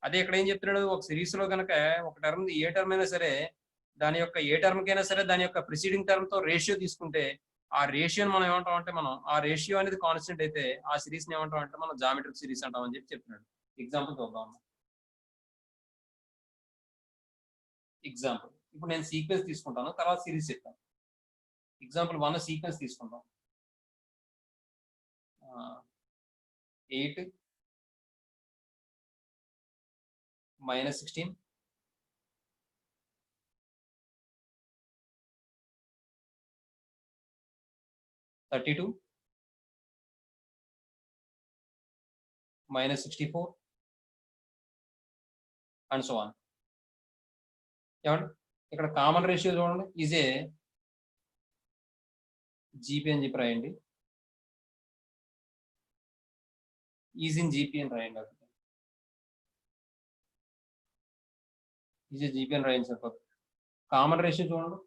అదే ఇక్కడ ఏం చెప్తున్నాడు, ఒక సిరీస్ లో కనుక ఒక టర్మ్ ఏ టర్మ్ అయినా సరే దాని యొక్క ఏ టర్మ్ కైనా సరే దాని యొక్క ప్రిసీడింగ్ టర్మ్ తో రేషియో తీసుకుంటే ఆ రేషియోని మనం ఏమంటాం అంటే మనం ఆ రేషియో అనేది కాన్స్టెంట్ అయితే ఆ సిరీస్ ని ఏమంటాం అంటే మనం జామెట్రిక్ సిరీస్ అంటాం అని చెప్తున్నాడు. ఎగ్జాంపుల్ చూద్దాం. ఎగ్జాంపుల్ ఇప్పుడు నేను సీక్వెన్స్ తీసుకుంటాను, తర్వాత సిరీస్ చెప్తాను. ఎగ్జాంపుల్ 1 సీక్వెన్స్ తీసుకుంటాం. 8 -16 32 -64 అండ్ సో ఆన్. ఏమండి ఇక్కడ కామన్ రేషియో చూడండి, ఈజ్ ఏ జీపీ అని చెప్పి రాయండి, ఈజ్ ఇన్ జీపీ అని రాయండి. ఈజ్ ఏ జీపీ అని రాయండి సరిపోతుంది. కామన్ రేషియో చూడండి,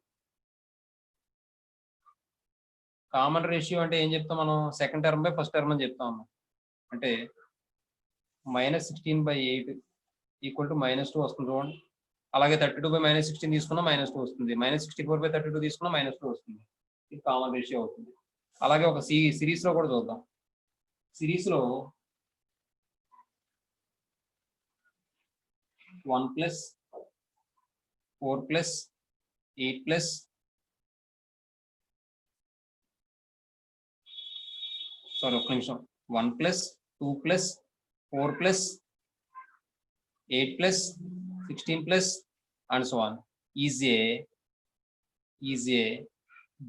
కామన్ రేషియో అంటే ఏం చెప్తాం మనం, second term by first term అని చెప్తాం. అంటే -16/8 ఈక్వల్ టు -2 వస్తుంది చూడండి. అలాగే 32/-16 తీసుకున్నా -2 వస్తుంది, -64/32 తీసుకున్నా -2 వస్తుంది. ఇది కామన్ రేషియో అవుతుంది. అలాగే ఒక సిరీస్ లో కూడా చూద్దాం. సిరీస్ లో 1 + 4 + 8 + సారీ ఒక నిమిషం 1 + 2 + 4 + 8 + 16 + and so on is a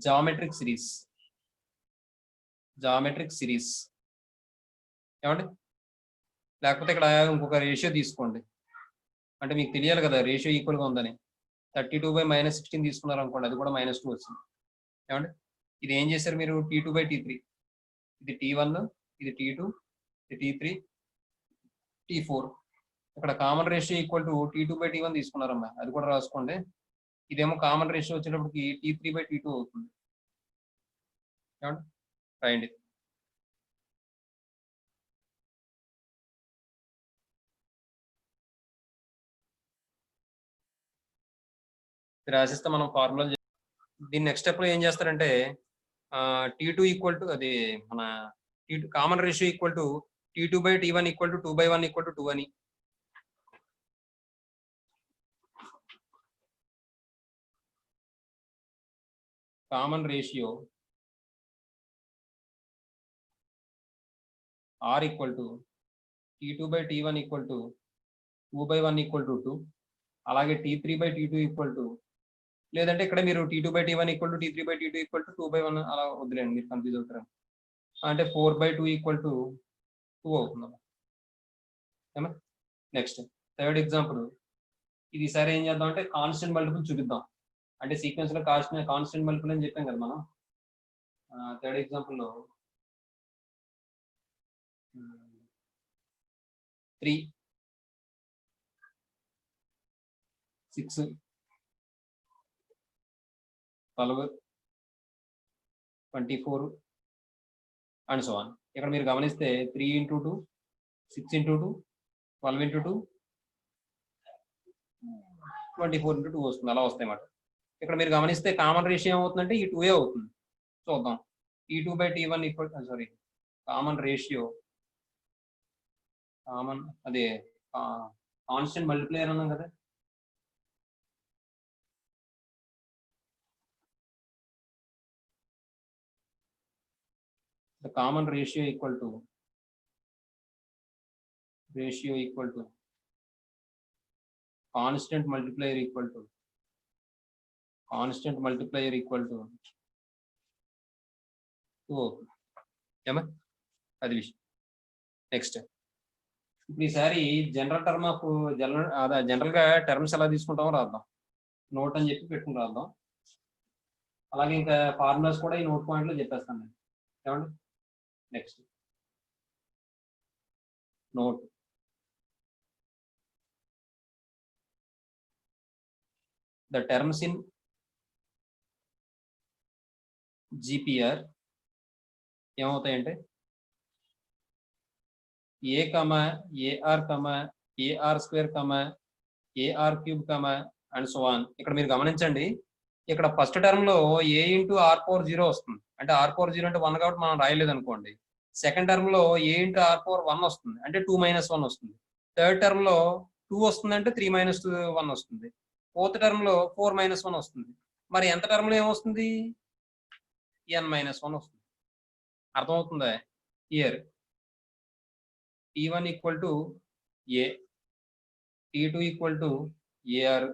geometric series. ఏమండి లేకపోతే ఇక్కడ ఇంకొక రేషియో తీసుకోండి, అంటే మీకు తెలియాలి కదా రేషియో ఈక్వల్గా ఉందని. 32/-16 తీసుకున్నారు అనుకోండి, అది కూడా -2 వచ్చింది. ఏమండి ఇది ఏం చేశారు మీరు, T2/T3, ఇది T1, ఇది T2, ఇది T3, T4. ఇక్కడ common ratio equal to T2/T1 తీసుకున్నారమ్మా, అది కూడా రాసుకోండి. ఇదేమో కామన్ రేషియో వచ్చేటప్పటికి T3/T2 అవుతుంది. ఏమండి రాయండి. రాసిస్తే మనం ఫార్ములా దీన్ని నెక్స్ట్ స్టెప్ లో ఏం చేస్తారంటే T2 ఈక్వల్ టు అది మన T2 common ratio equal to T2/T1 equal to 2/1 equal to 2 అని. Common ratio R equal to T2/T1 equal to 2/1 equal to 2. అలాగే T3/T2 ఈక్వల్ టు, లేదంటే ఇక్కడ మీరు T2/T1 equal to T3/T2 equal to 2/1 అలా వదిలేండి, మీరు కన్ఫ్యూజ్ అవుతారు. అంటే 4/2 ఈక్వల్ టు 2 అవుతుంది. Next third example. ఇది సరే ఏం చేద్దాం అంటే కాన్స్టెంట్ మల్టిపుల్ చూపిద్దాం. అంటే సీక్వెన్స్ లో కాన్స్టెంట్ మల్టిపుల్ అని చెప్పాం కదా మనం. థర్డ్ ఎగ్జాంపుల్ లో 3 6 12 24 అండ్ సో ఆన్. ఇక్కడ మీరు గమనిస్తే 3 × 2 6 × 2 12 × 2 24 × 2 వస్తుంది, అలా వస్తాయి అన్నమాట. ఇక్కడ మీరు గమనిస్తే కామన్ రేషియో ఏమవుతుందంటే ఈ 2 అవుతుంది. చూద్దాం. T2/T1 equal common ratio common అదే కాన్స్టెంట్ మల్టిప్లైయర్ అన్నాం కదా. The common ratio equal to constant multiplier equal to 2 ఏమా అది విషయం. నెక్స్ట్ ఇప్పుడు ఈసారి జనరల్ టర్మ్ ఆఫ్ జనరల్ గా టర్మ్స్ ఎలా తీసుకుంటామో రాద్దాం. నోట్ అని చెప్పి పెట్టుకుని రాద్దాం. అలాగే ఇంకా ఫార్ములాస్ కూడా ఈ నోట్ పాయింట్ లో చెప్పేస్తాను నేను. ఏమండి next note the terms in GPR ఏమవుతాయంటే A, AR, AR square, AR cube, and so on. ఇక్కడ మీరు గమనించండి, ఇక్కడ ఫస్ట్ టర్మ్ లో A ఇంటూ ఆర్ పవర్ 0 వస్తుంది. అంటే ఆర్ పవర్ 0 అంటే 1 కాబట్టి మనం రాయలేదు అనుకోండి. సెకండ్ టర్మ్ లో A ఇంటూ ఆర్ పవర్ 1 వస్తుంది, అంటే 2 - 1 వస్తుంది. థర్డ్ టర్మ్ లో 2 వస్తుంది, అంటే 3 - 1 వస్తుంది. ఫోర్త్ టర్మ్ లో 4 - 1 వస్తుంది. మరి ఎంత టర్మ్ లో ఏమొస్తుంది? n - 1 వస్తుంది. అర్థమవుతుందా? Year T1 equal to A, T2 equal to AR,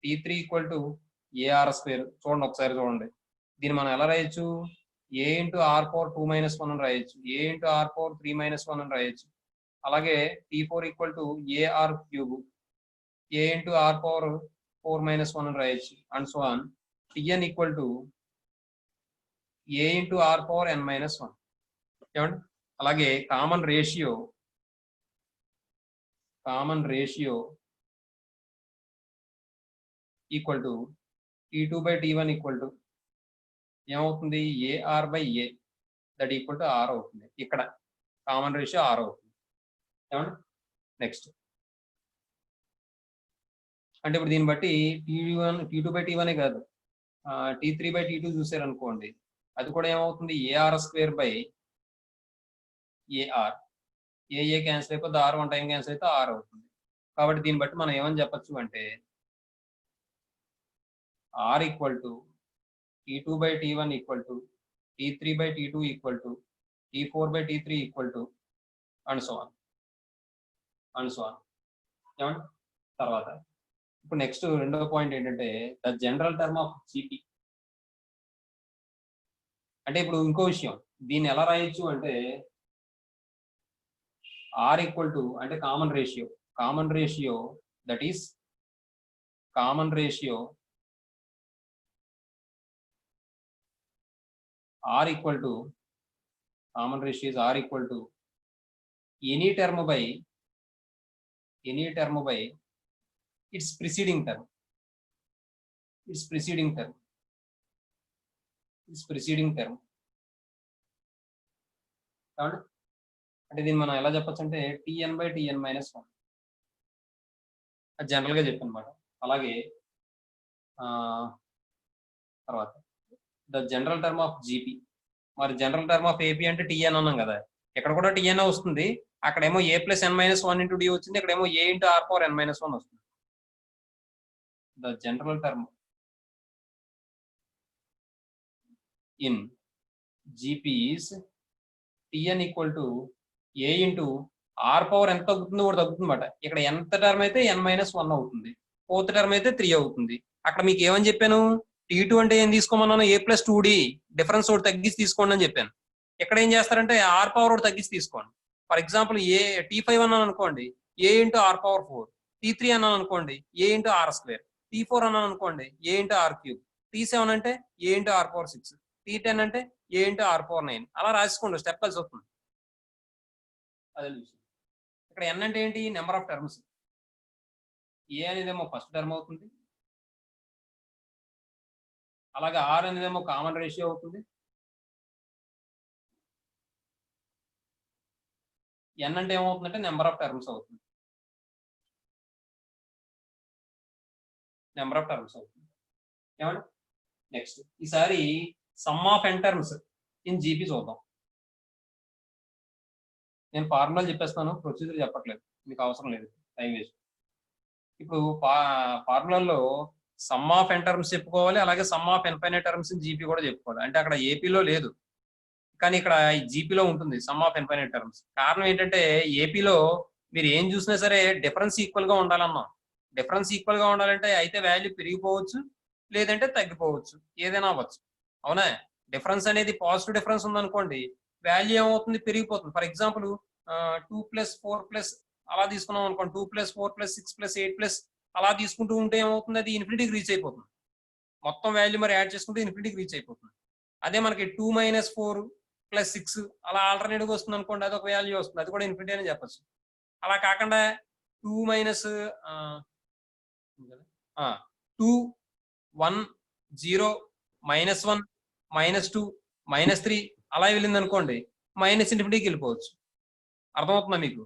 T3 equal to AR square. చూడండి ఒకసారి చూడండి, దీన్ని మనం ఎలా రాయొచ్చు? A ఇంటూ ఆర్ పవర్ 2 - 1 అని రాయొచ్చు, A ఇంటూ ఆర్ పవర్ 3 - 1 అని రాయొచ్చు. అలాగే T4 equal to AR cube, A into R power 4 - 1 అని రాయొచ్చు, and so on. Tn equal to A into R power n - 1. ఏమండి? అలాగే common ratio equal to T2 by T1 equal to ఏమవుతుంది? AR by A, that equal to R అవుతుంది. ఇక్కడ కామన్ రేషియో R అవుతుంది. ఏమండి? నెక్స్ట్ అంటే ఇప్పుడు దీన్ని బట్టి T2 బై T1 కాదు, T3 బై T2 చూసారు అనుకోండి, అది కూడా ఏమవుతుంది? AR square by AR. A cancel అయిపోతే R 1 టైం క్యాన్సిల్ అయితే R అవుతుంది. కాబట్టి దీన్ని బట్టి మనం ఏమని చెప్పచ్చు అంటే R equal to T2 by T1 equal to T3 by T2 equal to T4 by T3 equal to and so on. ఏమండి? తర్వాత ఇప్పుడు నెక్స్ట్ రెండవ పాయింట్ ఏంటంటే the general term of GP. అంటే ఇప్పుడు ఇంకో విషయం, దీన్ని ఎలా రాయొచ్చు అంటే R ఈక్వల్ టు అంటే common ratio that is R equal to any term by its preceding term. అంటే దీన్ని మనం ఎలా చెప్పచ్చు అంటే Tn బై Tn - 1 అది జనరల్ గా చెప్పాను అనమాట. అలాగే తర్వాత the general term of GP. మరి జనరల్ టర్మ్ ఆఫ్ ఏపీ అంటే Tn అన్నాం కదా, ఇక్కడ కూడా Tn వస్తుంది. అక్కడేమో A + n - 1 ఇంటూ D వచ్చింది, ఇక్కడేమో A into R power n - 1 వస్తుంది. The general term in GP is Tn equal to A into R power ఎంత తగ్గుతుందో కూడా తగ్గుతుంది అనమాట. ఇక్కడ ఎంత టర్మ్ అయితే n - 1 అవుతుంది, ఫోర్త్ టర్మ్ అయితే 3 అవుతుంది. అక్కడ మీకు ఏమని చెప్పాను? T2 అంటే ఏం తీసుకోమన్నాను? A + 2D డిఫరెన్స్ ఒకటి తగ్గించి తీసుకోండి అని చెప్పాను. ఇక్కడ ఏం చేస్తారంటే ఆర్ పవర్ ఒకటి తగ్గించి తీసుకోండి. ఫర్ ఎగ్జాంపుల్ T5 అన్నాను అనుకోండి, A into R power 4, T3 అన్నాను అనుకోండి, A into are square, T4 అన్నాను అనుకోండి, A into R cube, T7 అంటే A into R power 6, T10 అంటే A ఇంటూ ఆర్ పవర్ 9. అలా రాసుకోండి, స్టెప్ కలిసి వస్తుంది. అదే విషయం. ఇక్కడ n అంటే ఏంటి? Number of terms. A అనేదేమో ఫస్ట్ టర్మ్ అవుతుంది, అలాగే R అనేదేమో కామన్ రేషియో అవుతుంది, n అంటే ఏమవుతుందంటే నెంబర్ ఆఫ్ టర్మ్స్ అవుతుంది. ఏమండి? నెక్స్ట్ ఈసారి some of n terms in GP చూద్దాం. నేను ఫార్ములా చెప్పేస్తాను, ప్రొసీజర్ చెప్పట్లేదు, మీకు అవసరం లేదు, టైం వేస్ట్. ఇప్పుడు ఫార్ములాలో సమ్ ఆఫ్ ఎన్ టర్మ్స్ చెప్పుకోవాలి, అలాగే some of infinite terms in GP కూడా చెప్పుకోవాలి. అంటే అక్కడ ఏపీలో లేదు, కానీ ఇక్కడ ఈ జీపీలో ఉంటుంది సమ్ ఆఫ్ ఇన్ఫైనైట్ టర్మ్స్. కారణం ఏంటంటే ఏపీలో మీరు ఏం చూసినా సరే డిఫరెన్స్ ఈక్వల్ గా ఉండాలన్నాం. డిఫరెన్స్ ఈక్వల్ గా ఉండాలంటే అయితే వాల్యూ పెరిగిపోవచ్చు, లేదంటే తగ్గిపోవచ్చు, ఏదైనా అవ్వచ్చు. అవునా? డిఫరెన్స్ అనేది పాజిటివ్ డిఫరెన్స్ ఉందనుకోండి, వాల్యూ ఏమవుతుంది, పెరిగిపోతుంది. ఫర్ ఎగ్జాంపుల్ 2+4+ అలా తీసుకున్నాం అనుకోండి, 2+4+6+8+ అలా తీసుకుంటూ ఉంటే ఏమవుతుంది, అది ఇన్ఫినిటీకి రీచ్ అయిపోతుంది. మొత్తం వాల్యూ మరి యాడ్ చేసుకుంటే ఇన్ఫినిటీకి రీచ్ అయిపోతుంది. అదే మనకి 2-4+6 అలా ఆల్టర్నేటివ్ వస్తుంది అనుకోండి, అది ఒక వాల్యూ వస్తుంది, అది కూడా ఇన్ఫినిటీ అని చెప్పచ్చు. అలా కాకుండా 2 - 2 1 0 -1 -2 -3 అలా వెళ్ళింది అనుకోండి, మైనస్ ఇన్ఫినిటీకి వెళ్ళిపోవచ్చు. అర్థమవుతుందా మీకు?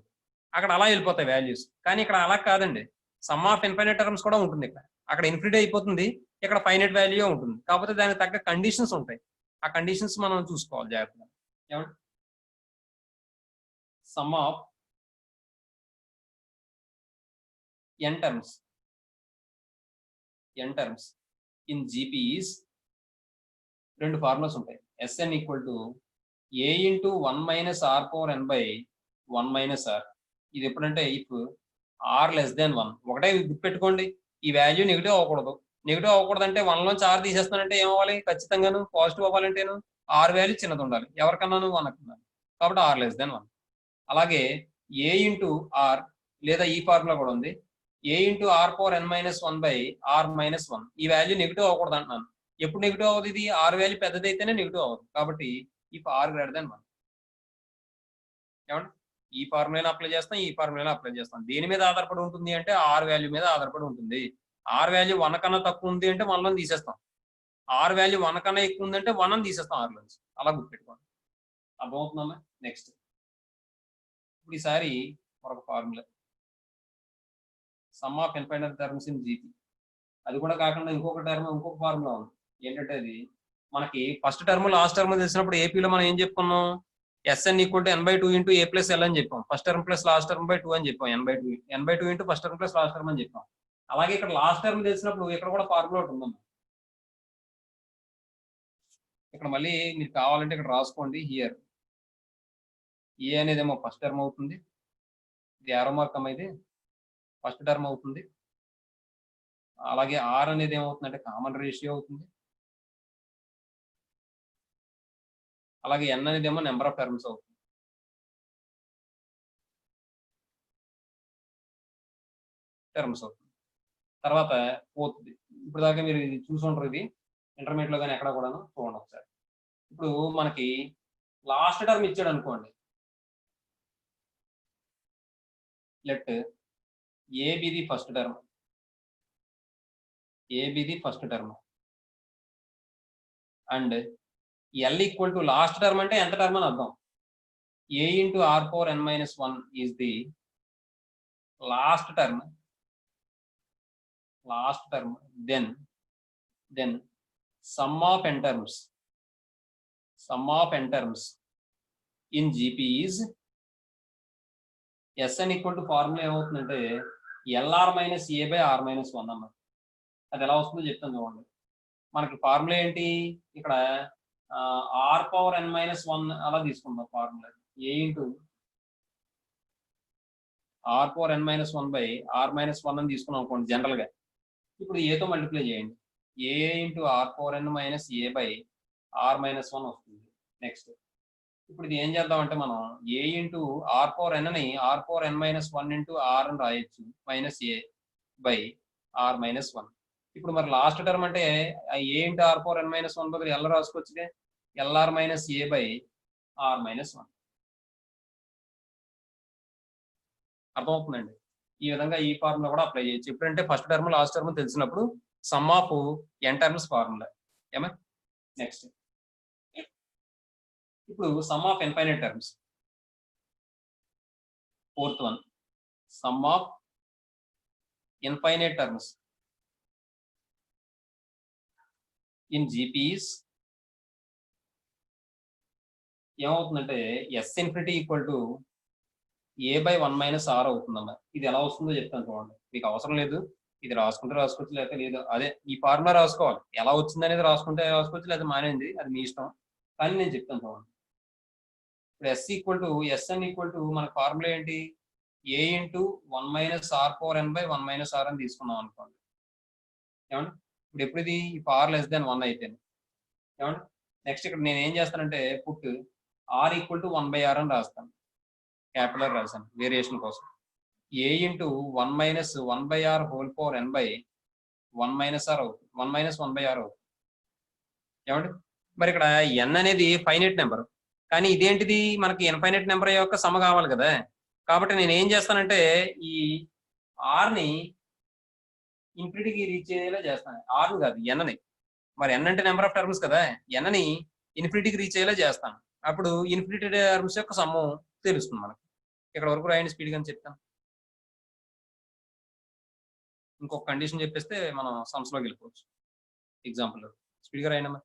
అక్కడ అలా వెళ్ళిపోతాయి వాల్యూస్. కానీ ఇక్కడ అలా కాదండి, సమ్ ఆఫ్ ఇన్ఫైనైట్ టర్మ్స్ కూడా ఉంటుంది ఇక్కడ. అక్కడ ఇన్ఫినిటీ అయిపోతుంది, ఇక్కడ ఫైనైట్ వాల్యూ ఉంటుంది. కాకపోతే దానికి తగ్గ కండిషన్స్ ఉంటాయి, ఆ కండిషన్స్ మనం చూసుకోవాలి జాగ్రత్తగా. ఏమంటే sum of N terms in GP is, రెండు ఫార్ములాస్ ఉంటాయి. Sn equal to a into 1 - r/n/1 - r. ఇది ఎప్పుడంటే ఇఫ్ r లెస్ దాన్ 1. ఒకటే గుర్తుపెట్టుకోండి, ఈ వాల్యూ నెగిటివ్ అవ్వకూడదు. నెగిటివ్ అవ్వకూడదంటే 1 లోంచి r తీసేస్తానంటే ఏమవ్వాలి, ఖచ్చితంగాను పాజిటివ్ అవ్వాలంటేను r వాల్యూ చిన్నది ఉండాలి. ఎవరికన్నాను 1 కన్నాను, కాబట్టి r లెస్ దాన్ 1. అలాగే a ఇంటూ r, లేదా ఈ ఫార్ములా కూడా ఉంది, a ఇంటూ r/n-1/r-1. ఈ వాల్యూ నెగిటివ్ అవ్వకూడదు అంటున్నాను. ఎప్పుడు నెగిటివ్ అవ్వదు, ఇది r వాల్యూ పెద్దది అయితేనే నెగిటివ్ అవ్వదు. కాబట్టి ఇఫ్ r గ్రేటర్ దాన్ 1. ఏమంటే ఈ ఫార్ములా అప్లై చేస్తాం, ఈ ఫార్ములా అప్లై చేస్తాం. దేని మీద ఆధారపడి ఉంటుంది అంటే r వాల్యూ మీద ఆధారపడి ఉంటుంది. r వాల్యూ 1 కన్నా తక్కువ ఉంది అంటే 1 లోని తీసేస్తాం, r వాల్యూ 1 కన్నా ఎక్కువ ఉందంటే 1 అని తీసేస్తాం r లోంచి. అలా గుర్తుపెట్టుకోండి. అర్థమవుతుందమ్మా? నెక్స్ట్ ఇప్పుడు ఈసారి మరొక formula, sum of infinite terms in GP. అది కూడా కాకుండా ఇంకొక ఫార్ములా ఉంది. ఏంటంటే అది మనకి ఫస్ట్ టర్మ్ లాస్ట్ టర్మ్ తెలిసినప్పుడు ఏపీలో మనం ఏం చెప్పుకున్నాం, Sn equal to n/2 into a plus l అని చెప్పాం. First term plus last term by 2 అని చెప్పాం. n/2 into first term plus last term అని చెప్పాం. అలాగే ఇక్కడ లాస్ట్ టర్మ్ తెలిసినప్పుడు ఇక్కడ కూడా ఫార్ములా ఒకటి ఉందమ్మా. ఇక్కడ మళ్ళీ మీకు కావాలంటే ఇక్కడ రాసుకోండి. హియర్ ఏ అనేదేమో ఫస్ట్ టర్మ్ అవుతుంది, ఇది యారో మార్క్ అమ్మ, ఇది ఫస్ట్ టర్మ్ అవుతుంది. అలాగే ఆర్ అనేది ఏమవుతుందంటే కామన్ రేషియో అవుతుంది. అలాగే ఎన్ అనేది ఏమో నెంబర్ ఆఫ్ టర్మ్స్ అవుతుంది. తర్వాత ఫోర్త్, ఇప్పుడు దాకా మీరు ఇది చూసుంటారు, ఇది ఇంటర్మీడియట్ లో కానీ ఎక్కడ కూడాను చూడండి ఒకసారి. ఇప్పుడు మనకి లాస్ట్ టర్మ్ ఇచ్చాడు అనుకోండి, let A be the first term and L equal to last term అంటే ఎంత టర్మ్ అని అర్థం. a into r/n-1 is the last term. Then sum of n terms in GP is Sn equal to formula ఏమవుతుందంటే LR - a/r-1 అన్నమాట. అది ఎలా వస్తుందో చెప్తాను చూడండి. మనకి ఫార్ములా ఏంటి, ఇక్కడ r/n-1 అలా తీసుకుందాం ఫార్ములా. a ఇంటూ r/n-1/r-1 అని తీసుకున్నాం అనుకోండి జనరల్ గా. ఇప్పుడు ఏతో మల్టిప్లై చేయండి, a ఇంటూ r/n - a/r-1 వస్తుంది. నెక్స్ట్ ఇప్పుడు ఇది ఏం చేద్దామంటే మనం a ఇంటూ r/n ని r/n-1 ఇంటూ r అని రాయొచ్చు, -a/r-1. ఇప్పుడు మరి లాస్ట్ టర్మ్ అంటే a ఇంటూ r/n-1 బదులు l రాసుకోవచ్చు, LR - a/r-1. అర్థమవుతుందండి? ఈ విధంగా ఈ ఫార్ములా కూడా అప్లై చేయొచ్చు. ఎప్పుడంటే ఫస్ట్ టర్మ్ లాస్ట్ టర్మ్ తెలిసినప్పుడు sum of N terms formula. ఏమా? నెక్స్ట్ ఇప్పుడు sum of infinite terms, fourth one, sum of infinite terms in GPs ఏమవుతుందంటే S∞ equal to a/1 - r అవుతుందమ్మా. ఇది ఎలా వస్తుందో చెప్తాను చూడండి. మీకు అవసరం లేదు, ఇది రాసుకుంటే రాసుకోవచ్చు, లేకపోతే లేదు. అదే ఈ ఫార్ములా రాసుకోవాలి. ఎలా వచ్చింది అనేది రాసుకుంటే రాసుకోవచ్చు, లేదా మానేది అది మీ ఇష్టం. కానీ నేను చెప్తాను చూడండి. ఇప్పుడు SN మన ఫార్ములా ఏంటి? a × 1 - r/n/1 - r అని తీసుకున్నాం అనుకోండి. ఏమండి? ఇప్పుడు ఎప్పుడు ఇది r <1 అయితేనే. ఏమండి? నెక్స్ట్ ఇక్కడ నేను ఏం చేస్తానంటే పుట్ r = 1/r అని రాస్తాను. క్యాపిటల్ రాశాను వేరియేషన్ కోసం. a × 1 - 1/r (n/1 - r) అవుతుంది. 1 - 1/r అవుతుంది. ఏమండి? మరి ఇక్కడ n అనేది ఫైనైట్ నెంబర్, కానీ ఇదేంటిది మనకి ఇన్ఫైనైట్ నెంబర్ యొక్క సమ కావాలి కదా. కాబట్టి నేను ఏం చేస్తానంటే ఈ ఆర్ని ఇన్ఫినిటీకి రీచ్ అయ్యేలా చేస్తాను. ఆర్ని కాదు, ఎన్ని. మరి ఎన్ అంటే నెంబర్ ఆఫ్ టర్మ్స్ కదా, ఎన్ని ఇన్ఫినిటీకి రీచ్ అయ్యేలా చేస్తాను. అప్పుడు ఇన్ఫినిటీ టర్మ్స్ యొక్క సమ్మం తెలుస్తుంది మనకు. ఇక్కడ వరకు రాయండి స్పీడ్గా అని చెప్తాను. ఇంకొక కండిషన్ చెప్పేస్తే మనం సమ్స్లోకి వెళ్ళిపోవచ్చు. ఎగ్జాంపుల్ స్పీడ్గా రాయండి.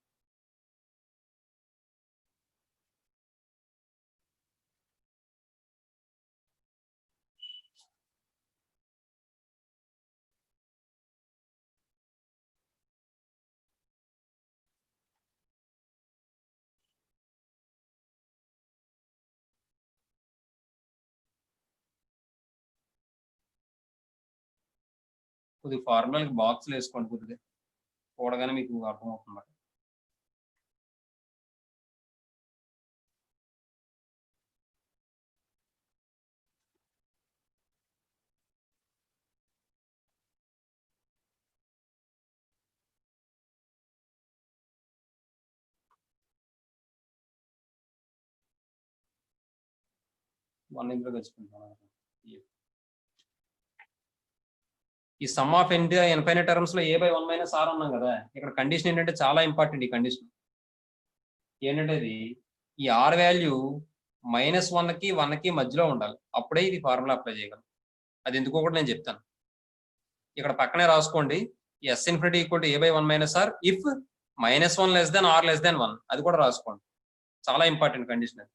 కొద్దిగా ఫార్ములాకి బాక్స్లు వేసుకోండి, కొద్దిగా చూడగానే మీకు అర్థమవుతుంది. వన్ ఇంట్లో తెచ్చుకుంటాను. ఈ సమ్ ఆఫ్ ఇన్ఫైనైట్ టర్మ్స్ లో a/1 - r అన్నాం కదా. ఇక్కడ కండిషన్ ఏంటంటే చాలా ఇంపార్టెంట్. ఈ కండిషన్ ఏంటంటే ఈ r వాల్యూ -1కి 1కి మధ్యలో ఉండాలి. అప్పుడే ఇది ఫార్ములా అప్లై చేయగలం. అది ఎందుకో కూడా నేను చెప్తాను. ఇక్కడ పక్కనే రాసుకోండి. S ∞ = a/1 - r if -1 < r <1. అది కూడా రాసుకోండి. చాలా ఇంపార్టెంట్ కండిషన్ అది.